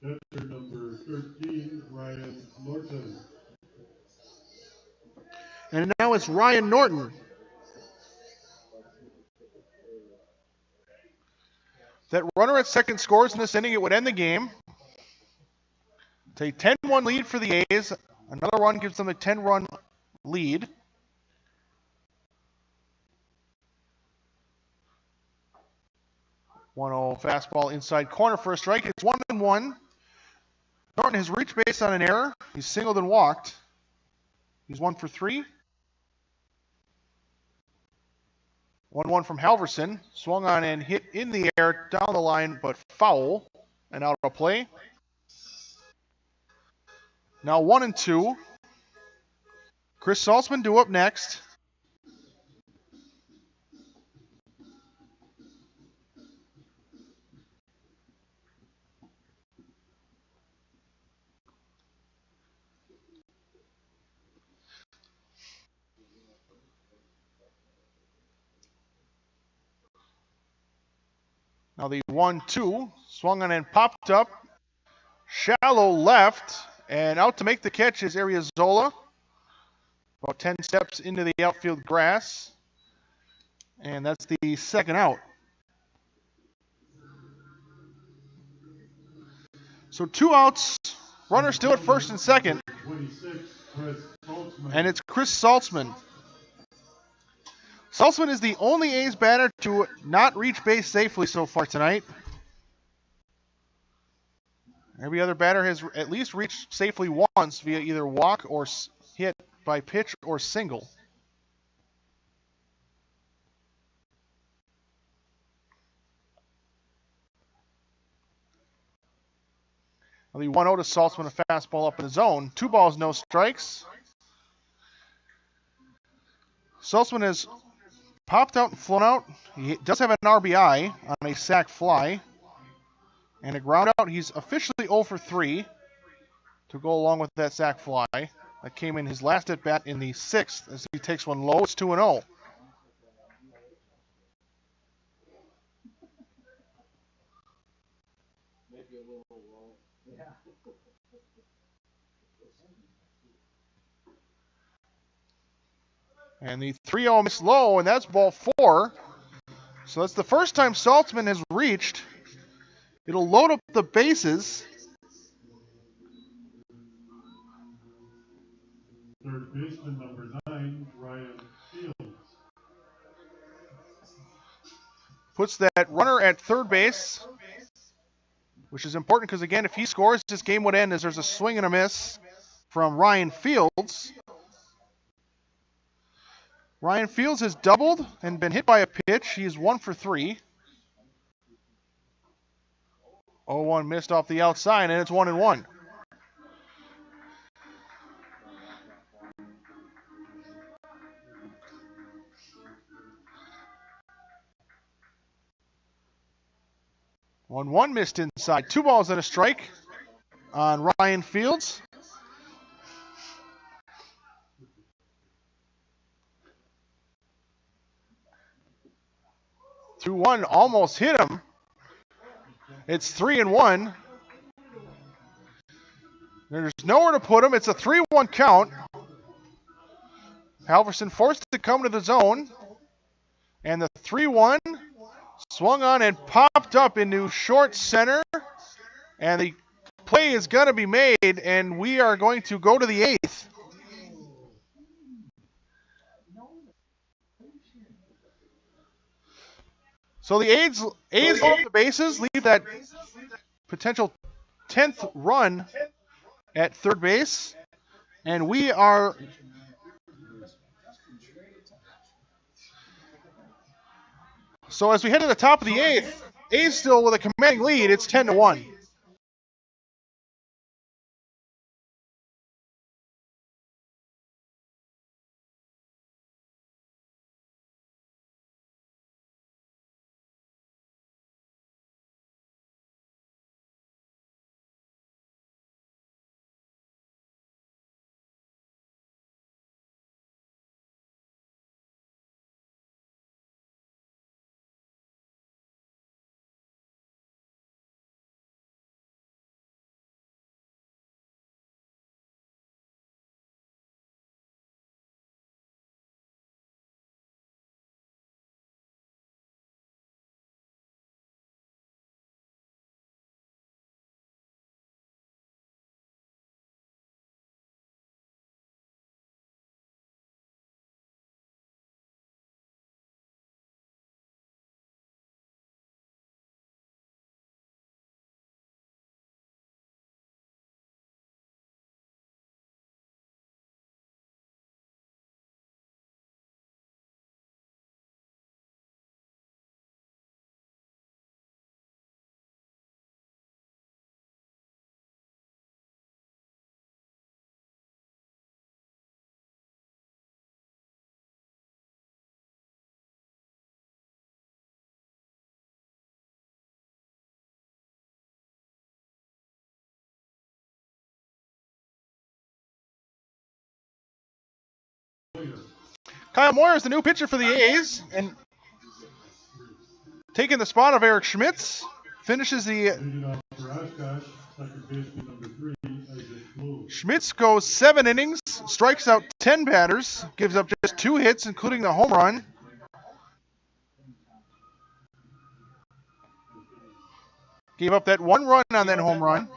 Speaker 2: Catcher number 13, Ryan Norton.
Speaker 1: And now it's Ryan Norton. That runner at second scores in this inning, it would end the game. It's a 10-1 lead for the A's. Another run gives them a 10-run lead. One 0 fastball inside corner for a strike. It's 1-1. Norton has reached base on an error. He's singled and walked. He's 1 for 3. 1-1 from Halverson. Swung on and hit in the air, down the line, but foul. And out of play. Now 1-2. Chris Saltzman due up next. Now the 1-2. Swung on and popped up. Shallow left. And out to make the catch is Arriozola. About 10 steps into the outfield grass. And that's the second out. So 2 outs. Runner still at first and second.
Speaker 2: 26, Chris Saltzman.
Speaker 1: And it's Chris Saltzman. Saltzman is the only A's batter to not reach base safely so far tonight. Every other batter has at least reached safely once via either walk or hit by pitch or single. Now the 1-0 to Saltzman, a fastball up in the zone. 2 balls, no strikes. Saltzman has popped out and flown out. He does have an RBI on a sac fly. And a ground out. He's officially 0 for 3 to go along with that sac fly. That came in his last at bat in the 6th as he takes one low. It's 2-0. And the 3-0 miss low, and that's ball 4. So that's the first time Saltzman has reached. It'll load up the bases.
Speaker 2: Third baseman number 9, Ryan Fields.
Speaker 1: Puts that runner at third base, which is important because, again, if he scores, this game would end as there's a swing and a miss from Ryan Fields. Ryan Fields has doubled and been hit by a pitch. He is 1 for 3. 0-1 missed off the outside, and it's 1-1. One missed inside. 2 balls and a strike on Ryan Fields. 2-1 almost hit him. It's 3-1. There's nowhere to put him. It's a 3-1 count. Halverson forced to come to the zone. And the 3-1 swung on and popped up into short center. And the play is going to be made, and we are going to go to the 8th. So the A's off the bases, leave that potential 10th run at third base. And we are... So as we head to the top of the 8th, A's still with a commanding lead. It's 10-1. Kyle Moyer is the new pitcher for the A's, and taking the spot of Eric Schmitz, finishes the...
Speaker 2: Leading off for Oshkosh, second baseman number 3, Isaac Blue.
Speaker 1: Schmitz goes 7 innings, strikes out 10 batters, gives up just 2 hits, including the home run. Gave up that 1 run on that home run.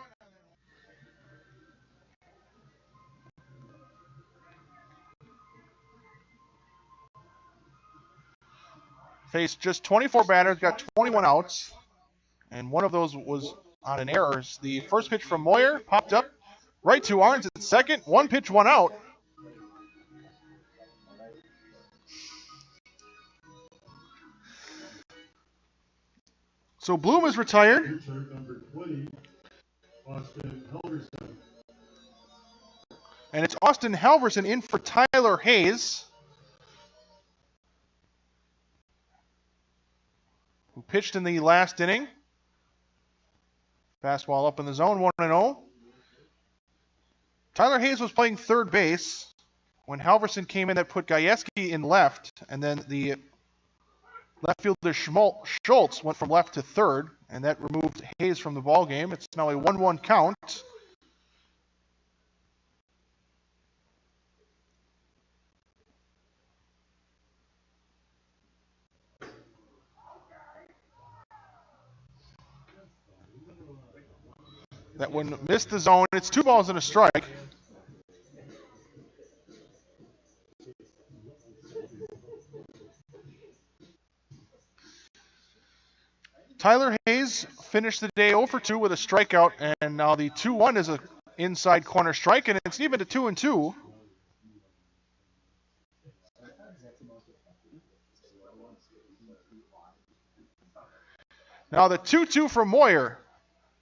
Speaker 1: Faced just 24 batters, got 21 outs, and one of those was on an error. The first pitch from Moyer popped up right to Arns at second. 1 pitch, 1 out. So Bloom is retired.
Speaker 2: Insert number 20, Austin Helverson.
Speaker 1: And it's Austin Halverson in for Tyler Hayes, who pitched in the last inning. Fastball up in the zone, 1-0. Tyler Hayes was playing third base when Halverson came in. That put Gajewski in left, and then the left fielder Schultz went from left to third, and that removed Hayes from the ball game. It's now a 1-1 count. That one missed the zone. It's 2 balls and a strike. Tyler Hayes finished the day 0 for 2 with a strikeout, and now the 2-1 is an inside corner strike, and it's even to 2-2. Now the 2-2 from Moyer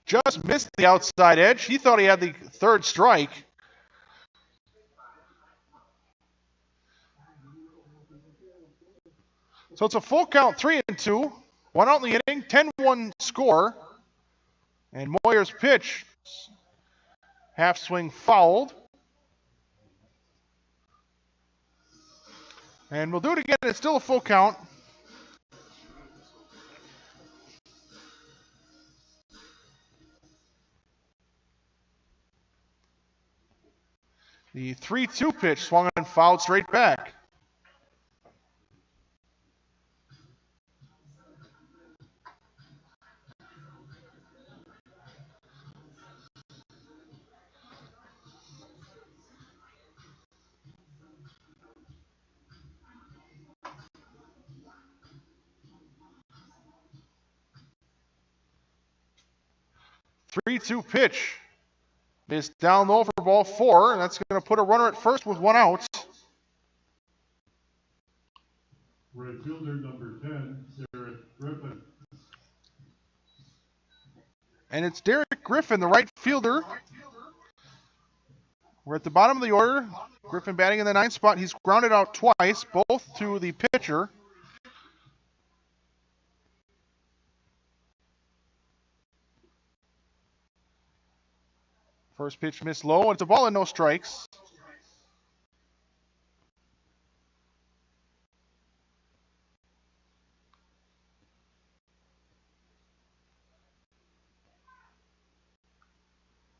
Speaker 1: just missed the outside edge. He thought he had the third strike. So it's a full count, 3-2. 1 out in the inning, 10-1 score. And Moyer's pitch, half swing fouled. And we'll do it again. It's still a full count. The 3-2 pitch swung and fouled straight back. Three-two pitch. Missed down low for ball 4, and that's going to put a runner at first with 1 out.
Speaker 2: Right fielder number 10, Derek Griffin.
Speaker 1: And it's Derek Griffin, the right fielder. We're at the bottom of the order. Griffin batting in the 9th spot. He's grounded out twice, both to the pitcher. First pitch missed low, and it's a ball and no strikes.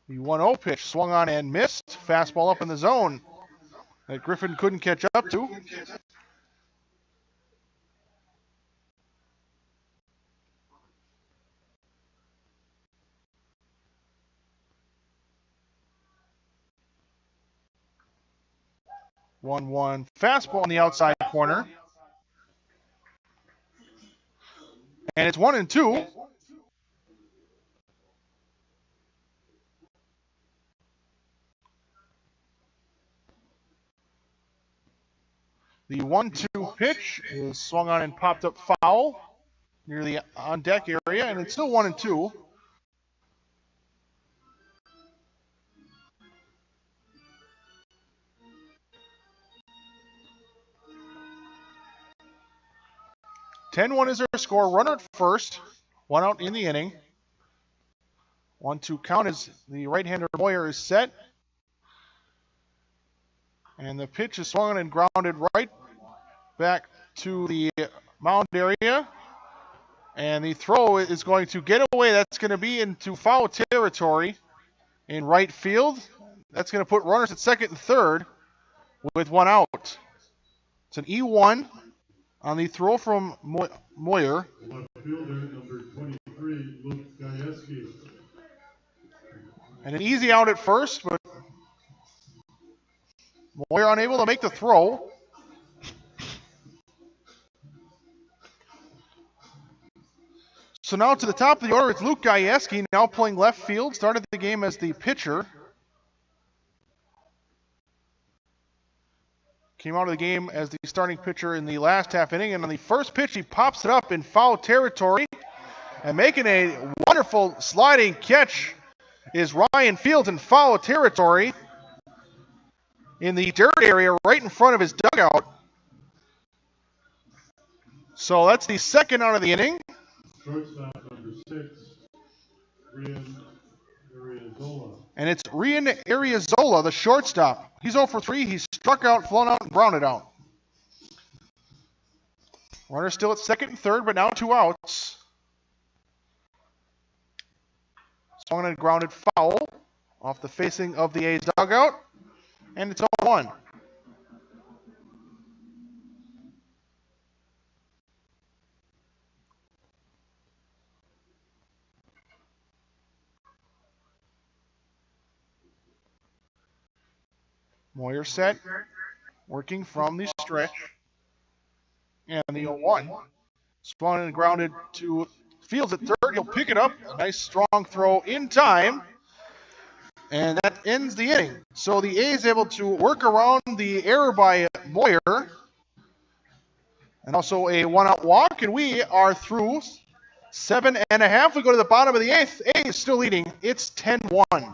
Speaker 1: The 1-0 pitch swung on and missed. Fastball up in the zone that Griffin couldn't catch up to. One fastball on the outside corner. And it's 1-2. The 1-2 pitch is swung on and popped up foul near the on-deck area, and it's still 1-2. (10-1) is our score. Runner at first. 1 out in the inning. 1-2 count as the right-hander Moyer is set. And the pitch is swung and grounded right back to the mound area. And the throw is going to get away. That's going to be into foul territory in right field. That's going to put runners at second and third with one out. It's an E1 on the throw from Moyer.
Speaker 2: Left fielder, number 23, Luke Gajewski.
Speaker 1: And an easy out at first, but Moyer unable to make the throw. So now to the top of the order, it's Luke Gajewski, now playing left field. Started the game as the pitcher. Came out of the game as the starting pitcher in the last half inning. And on the first pitch, he pops it up in foul territory. And making a wonderful sliding catch is Ryan Fields in foul territory in the dirt area right in front of his dugout. So that's the second out of the inning.
Speaker 2: Shortstop, number 6, Rian Arriazola.
Speaker 1: And it's Rian Arriazola, the shortstop. He's 0 for 3. He's struck out, flown out, and grounded out. Runner still at second and third, but now 2 outs. Swung and grounded foul off the facing of the A's dugout. And it's 0-1. Moyer set, working from the stretch. And the 0-1. Swung and grounded to Fields at third. He'll pick it up. A nice strong throw in time. And that ends the inning. So the A's able to work around the error by Moyer. And also a 1-out walk. And we are through 7.5. We go to the bottom of the 8th. A's still leading. It's 10-1.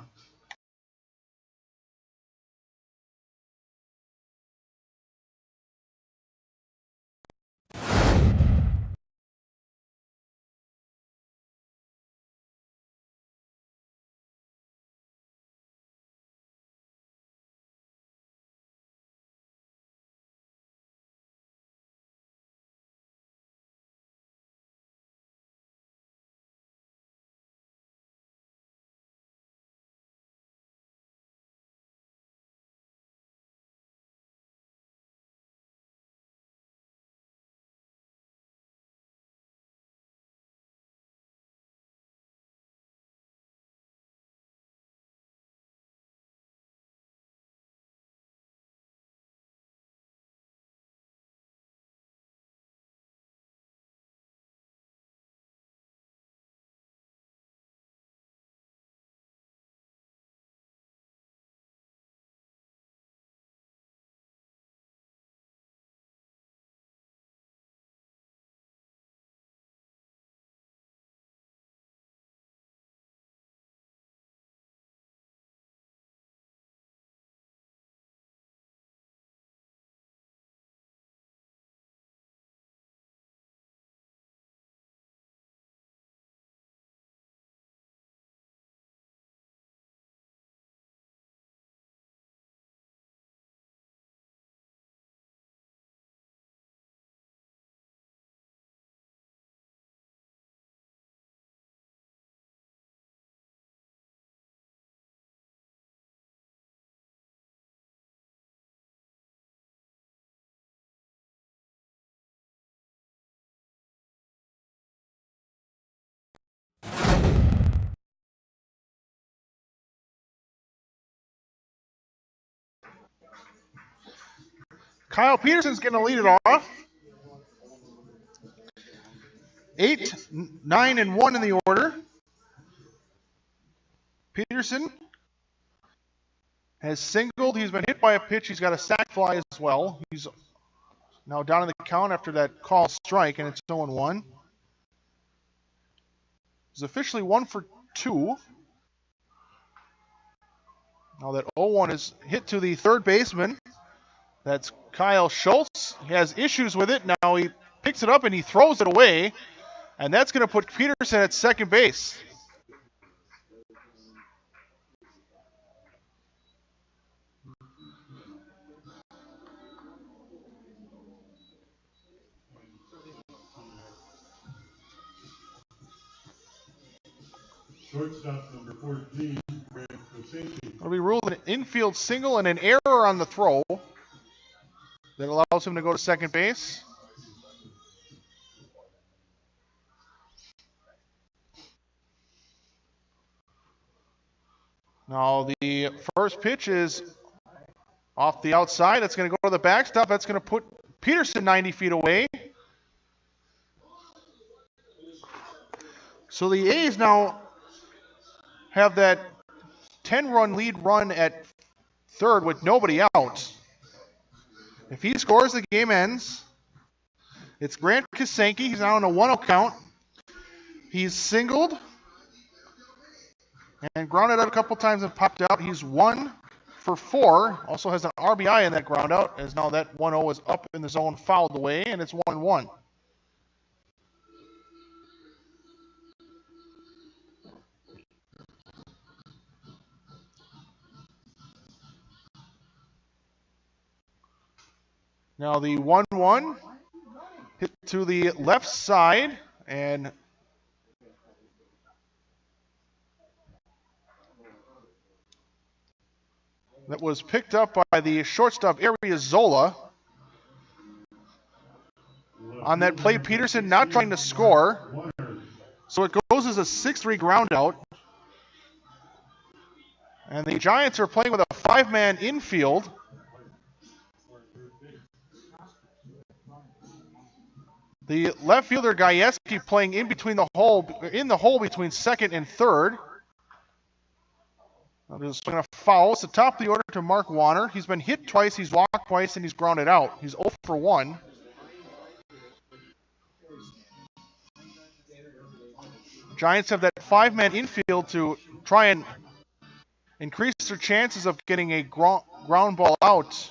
Speaker 1: Kyle Peterson's going to lead it off. 8, 9, and 1 in the order. Peterson has singled. He's been hit by a pitch. He's got a sac fly as well. He's now down in the count after that call strike, and it's 0-1. He's officially 1 for 2. Now that 0-1 is hit to the third baseman. That's Kyle Schultz. He has issues with it. Now he picks it up and he throws it away. And that's going to put Peterson at second base.
Speaker 2: Shortstop number 14, Grant Kosinski.
Speaker 1: It'll be ruled an infield single and an error on the throw that allows him to go to second base. Now the first pitch is off the outside. That's going to go to the backstop. That's going to put Peterson 90 feet away. So the A's now have that 10-run lead run at third with nobody out. If he scores, the game ends. It's Grant Kosinski. He's now on a 1-0 count. He's singled and grounded out a couple times and popped out. He's 1 for 4. Also has an RBI in that ground out, as now that 1-0 is up in the zone, fouled away, and it's 1-1. Now the 1-1 hit to the left side, and that was picked up by the shortstop Arriozola. On that play, Peterson not trying to score, so it goes as a 6-3 ground out. And the Giants are playing with a 5-man infield. The left fielder Gajewski playing in the hole between second and third. Just swinging a foul. It's the top of the order to Mark Warner. He's been hit twice, he's walked twice, and he's grounded out. He's 0 for 1. Giants have that 5-man infield to try and increase their chances of getting a ground ball out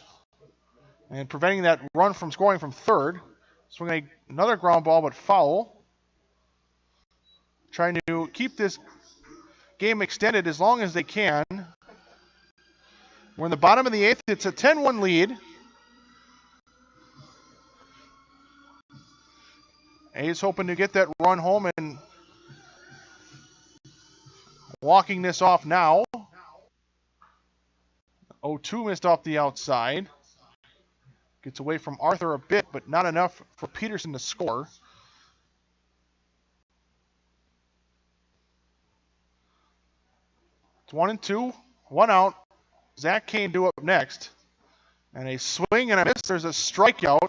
Speaker 1: and preventing that run from scoring from third. Swinging another ground ball, but foul. Trying to keep this game extended as long as they can. We're in the bottom of the 8th. It's a 10-1 lead. A's hoping to get that run home and walking this off now. 0-2 missed off the outside. Gets away from Arthur a bit, but not enough for Peterson to score. It's 1-2, 1 out. Zach Kane due up next. And a swing and a miss. There's a strikeout.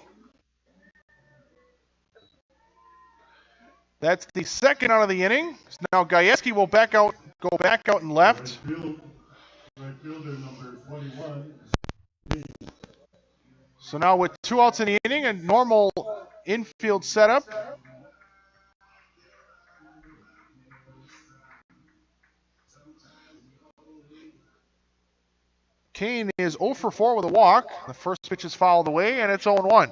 Speaker 1: That's the second out of the inning. Now Gajewski will go back out and left.
Speaker 2: Right fielder number 21.
Speaker 1: So now with 2 outs in the inning, a normal infield setup. Kane is 0 for 4 with a walk. The first pitch is fouled away, and it's 0-1.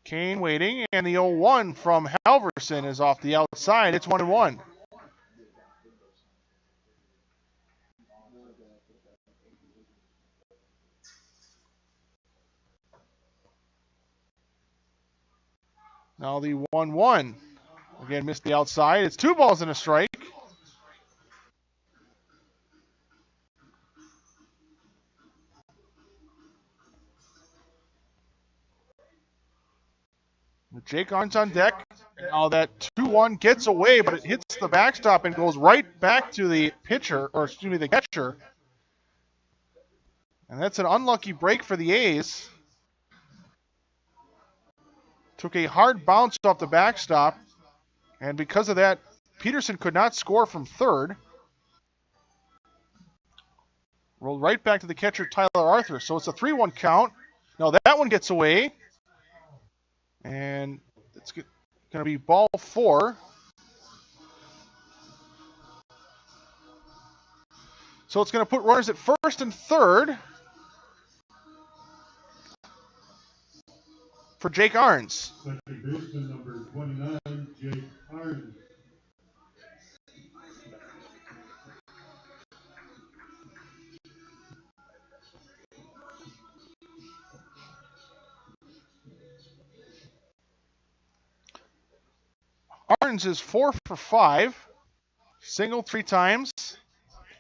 Speaker 1: Kane waiting, and the 0-1 from Halverson is off the outside. It's 1-1. Now the 1-1. Again, missed the outside. It's 2 balls and a strike. Jake Arns on deck. Now that 2-1 gets away, but it hits the backstop and goes right back to the the catcher. And that's an unlucky break for the A's. Took a hard bounce off the backstop, and because of that, Peterson could not score from third. Rolled right back to the catcher, Tyler Arthur. So it's a 3-1 count. Now that one gets away. And it's going to be ball 4. So it's going to put runners at first and third for Jake Arns.
Speaker 2: Second baseman number 29, Jake Arns.
Speaker 1: Burns is 4 for 5. Single 3 times.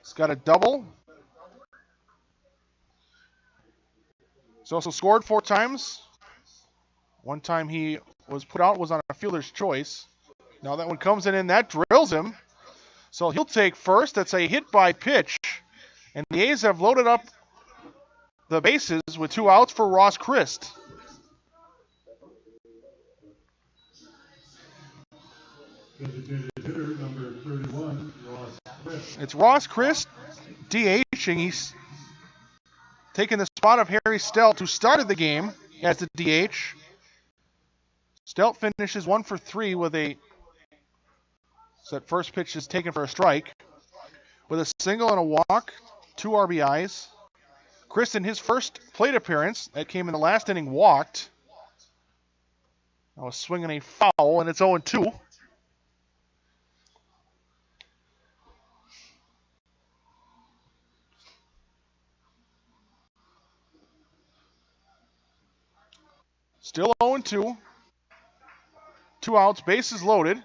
Speaker 1: He's got a double. He's also scored 4 times. One time he was put out was on a fielder's choice. Now that one comes in and that drills him. So he'll take first. That's a hit by pitch. And the A's have loaded up the bases with 2 outs for Ross Christ.
Speaker 2: Designated hitter number 31, Ross Christ.
Speaker 1: It's Ross Christ DHing. He's taking the spot of Harry Stelt, who started the game as the DH. Stelt finishes 1 for 3 with a... So that first pitch is taken for a strike. With a single and a walk, 2 RBIs. Chris, in his first plate appearance, that came in the last inning, walked. Now a swing and a foul, and it's 0-2. Still 0-2. 2 outs, bases loaded.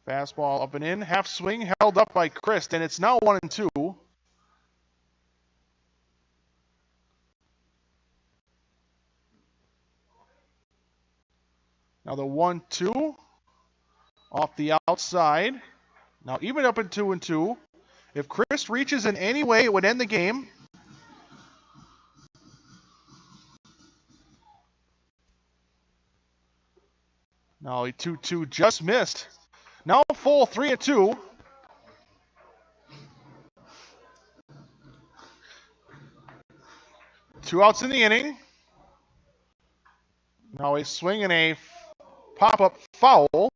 Speaker 1: Fastball up and in, half swing held up by Christ, and it's now 1-2. Now the 1-2 off the outside. Now even up in 2-2. If Chris reaches in any way, it would end the game. Now a 2-2 just missed. Now full 3-2. Two outs in the inning. Now a swing and a pop-up foul.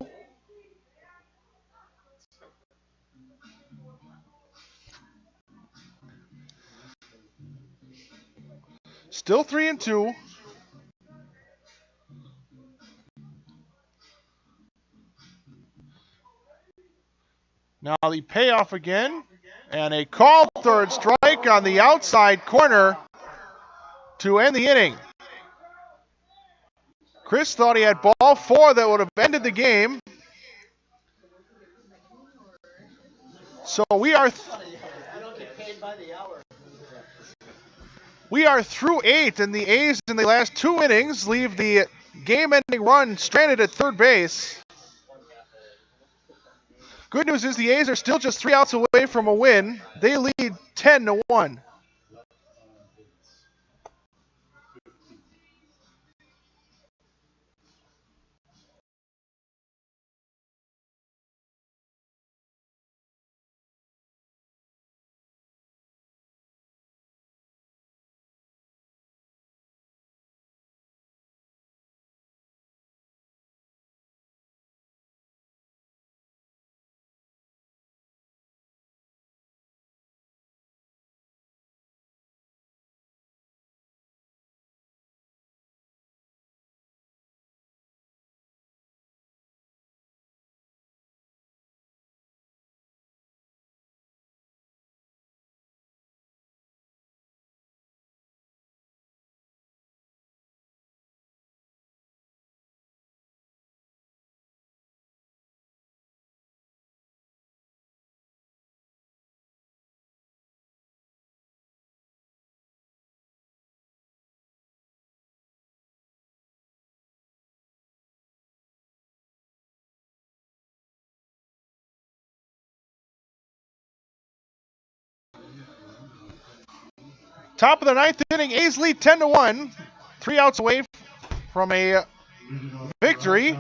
Speaker 1: Still 3-2. Now the payoff again. And a called third strike on the outside corner to end the inning. Chris thought he had ball 4 that would have ended the game. So we are through 8, and the A's in the last 2 innings leave the game-ending run stranded at third base. Good news is the A's are still just 3 outs away from a win. They lead 10-1. Top of the 9th inning, A's lead 10-1. 3 outs away from a victory.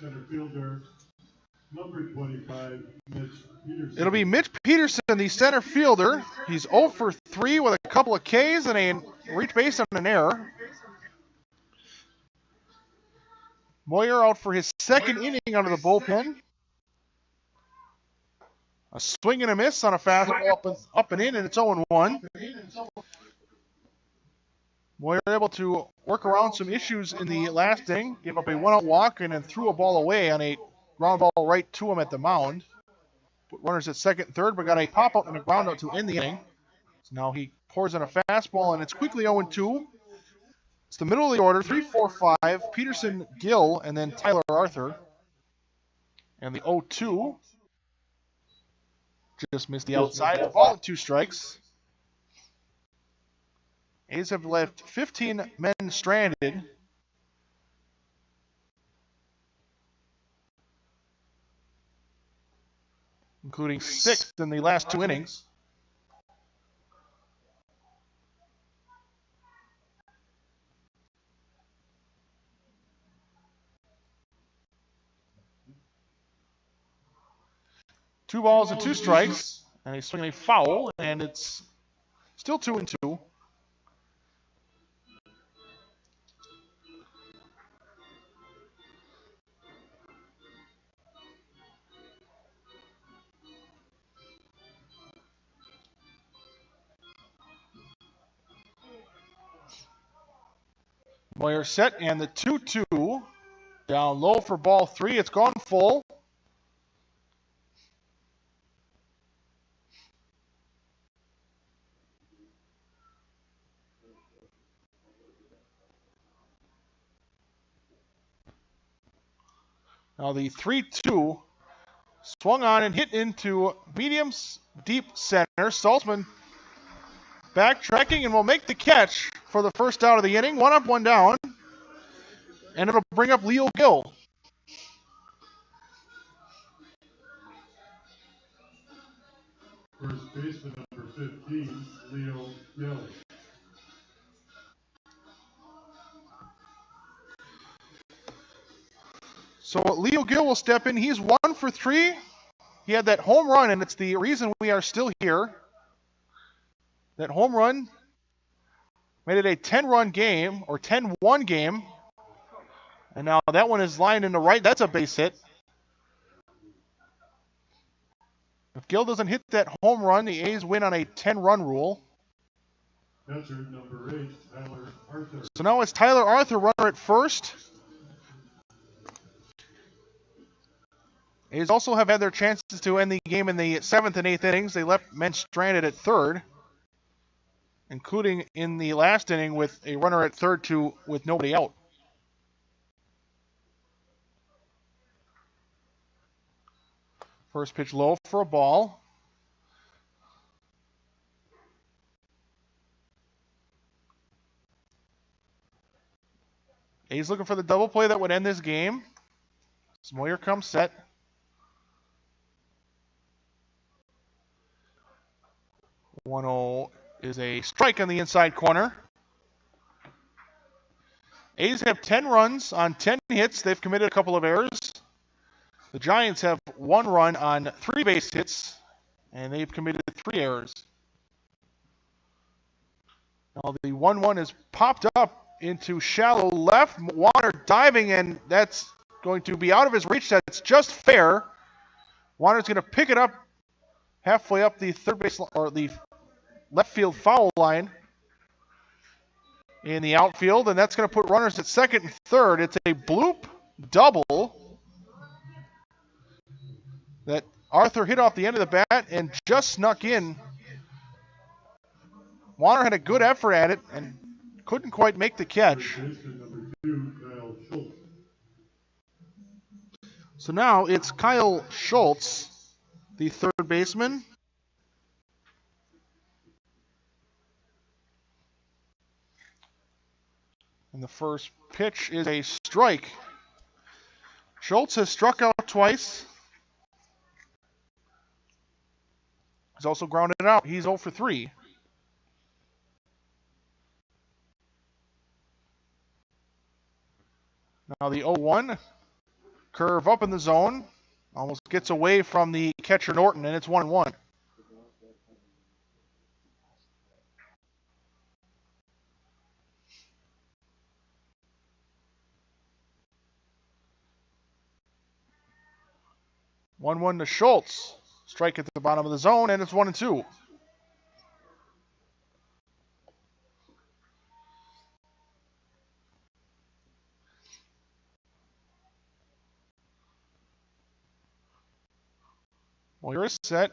Speaker 2: Center fielder, number 25, Mitch Peterson.
Speaker 1: It'll be Mitch Peterson, the center fielder. He's 0 for 3 with a couple of Ks and a reach base on an error. Moyer out for his 2nd inning out of the bullpen. A swing and a miss on a fastball up and in, and it's 0-1. Moyer able to work around some issues in the last inning, gave up a 1-out walk and then threw a ball away on a ground ball right to him at the mound. Put runners at 2nd and 3rd, but got a pop-out and a ground out to end the inning. So now he pours in a fastball, and it's quickly 0-2. It's the middle of the order, 3, 4, 5, Peterson, Gill, and then Tyler Arthur. And the 0-2 just missed the outside. The ball and 2 strikes. A's have left 15 men stranded. Including 6 in the last 2 innings. Two balls and 2 strikes, and he's swinging a foul, and it's still 2-2. Moyer set, and the 2-2 down low for ball 3. It's gone full. Now the 3-2 swung on and hit into medium's deep center. Saltzman backtracking and will make the catch for the first out of the inning. 1 up, 1 down. And it'll bring up Leo Gill.
Speaker 2: First baseman number 15, Leo Gill.
Speaker 1: So Leo Gill will step in. He's 1 for 3. He had that home run, and it's the reason we are still here. That home run made it a 10-run game, or 10-1 game. And now that one is lined in the right. That's a base hit. If Gill doesn't hit that home run, the A's win on a 10-run rule.
Speaker 2: Catcher number 8, Tyler Arthur.
Speaker 1: So now it's Tyler Arthur, runner at first. A's also have had their chances to end the game in the 7th and 8th innings. They left men stranded at third, including in the last inning with a runner at third with nobody out. First pitch low for a ball. A's looking for the double play that would end this game. Moyer comes set. 1-0 is a strike on the inside corner. A's have 10 runs on 10 hits. They've committed a couple of errors. The Giants have 1 run on 3 base hits, and they've committed 3 errors. Now the 1-1 is popped up into shallow left. Warner diving, and that's going to be out of his reach. That's just fair. Warner's going to pick it up halfway up the third base or the left field foul line in the outfield, and that's going to put runners at second and third. It's a bloop double that Arthur hit off the end of the bat and just snuck in. Warner had a good effort at it and couldn't quite make the catch.
Speaker 2: Number 2, Kyle Schultz.
Speaker 1: So now it's Kyle Schultz, the third baseman. And the first pitch is a strike. Schultz has struck out twice. He's also grounded out. He's 0 for 3. Now the 0-1, curve up in the zone, almost gets away from the catcher Norton, and it's 1-1. One to Schultz. Strike at the bottom of the zone, and it's 1-2. Moyer is set,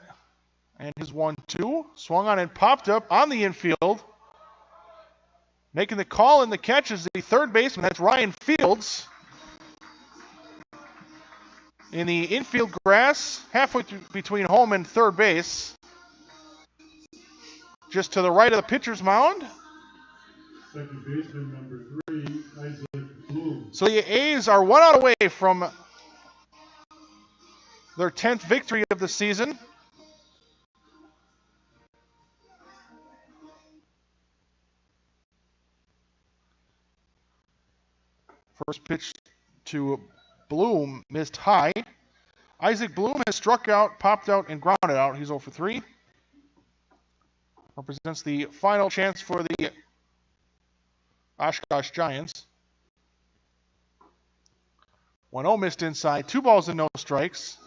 Speaker 1: and his 1-2 swung on and popped up on the infield. Making the call and the catch is the third baseman. That's Ryan Fields. in the infield grass, halfway between home and third base. Just to the right of the pitcher's mound.
Speaker 2: Second baseman number 3, Isaac Bloom.
Speaker 1: So the A's are 1 out away from their 10th victory of the season. First pitch to Bloom missed high. Isaac Bloom has struck out, popped out, and grounded out. He's 0 for 3. Represents the final chance for the Oshkosh Giants. 1-0 missed inside. 2 balls and no strikes.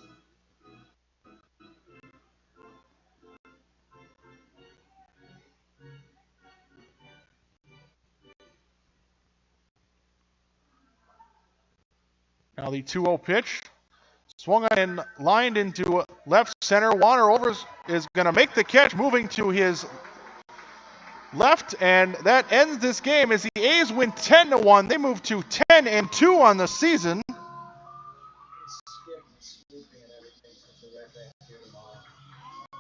Speaker 1: Now the 2-0 pitch. Swung on and lined into left center. Warner is going to make the catch, moving to his left, and that ends this game as the A's win 10-1. They move to 10-2 on the season.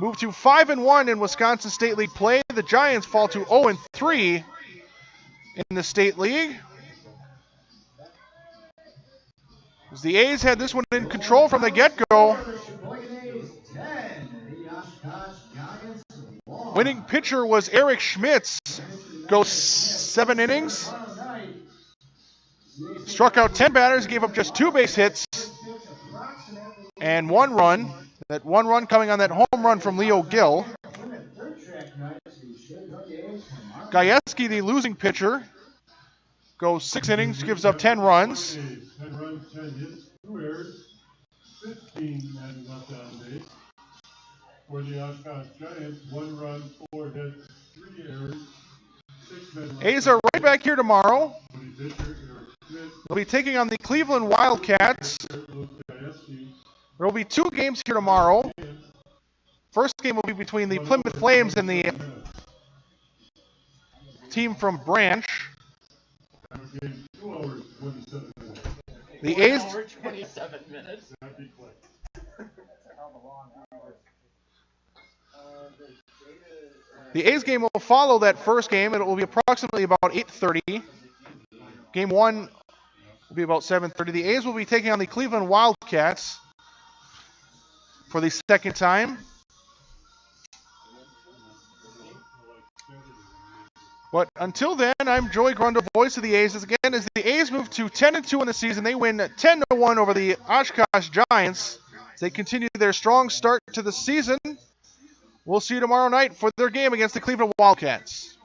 Speaker 1: Move to 5-1 in Wisconsin State League play. The Giants fall to 0-3 in the State League. As the A's had this one in control from the get-go. Winning pitcher was Eric Schmitz. Goes 7 innings. Struck out 10 batters, gave up just 2 base hits and 1 run. That 1 run coming on that home run from Leo Gill. Gajewski, the losing pitcher, goes 6 innings, gives up 10 runs.
Speaker 2: 10 runs, 10 hits, 2 errors, 15 men left on base. For the Oshkosh Giants, 1 run, 4 hits, 3 errors, 6 men left.
Speaker 1: A's are right back here tomorrow.
Speaker 2: Pitcher, Eric Schmidt.
Speaker 1: They'll be taking on the Cleveland Wildcats. There will be 2 games here tomorrow. First game will be between the Plymouth Flames and the team from Branch. The A's. The A's game will follow that first game. It will be approximately about 8:30. Game 1 will be about 7:30. The A's will be taking on the Cleveland Wildcats for the second time. But until then, I'm Joey Grundle, voice of the A's. As the A's move to 10-2 in the season, they win 10-1 over the Oshkosh Giants. As they continue their strong start to the season. We'll see you tomorrow night for their game against the Cleveland Wildcats.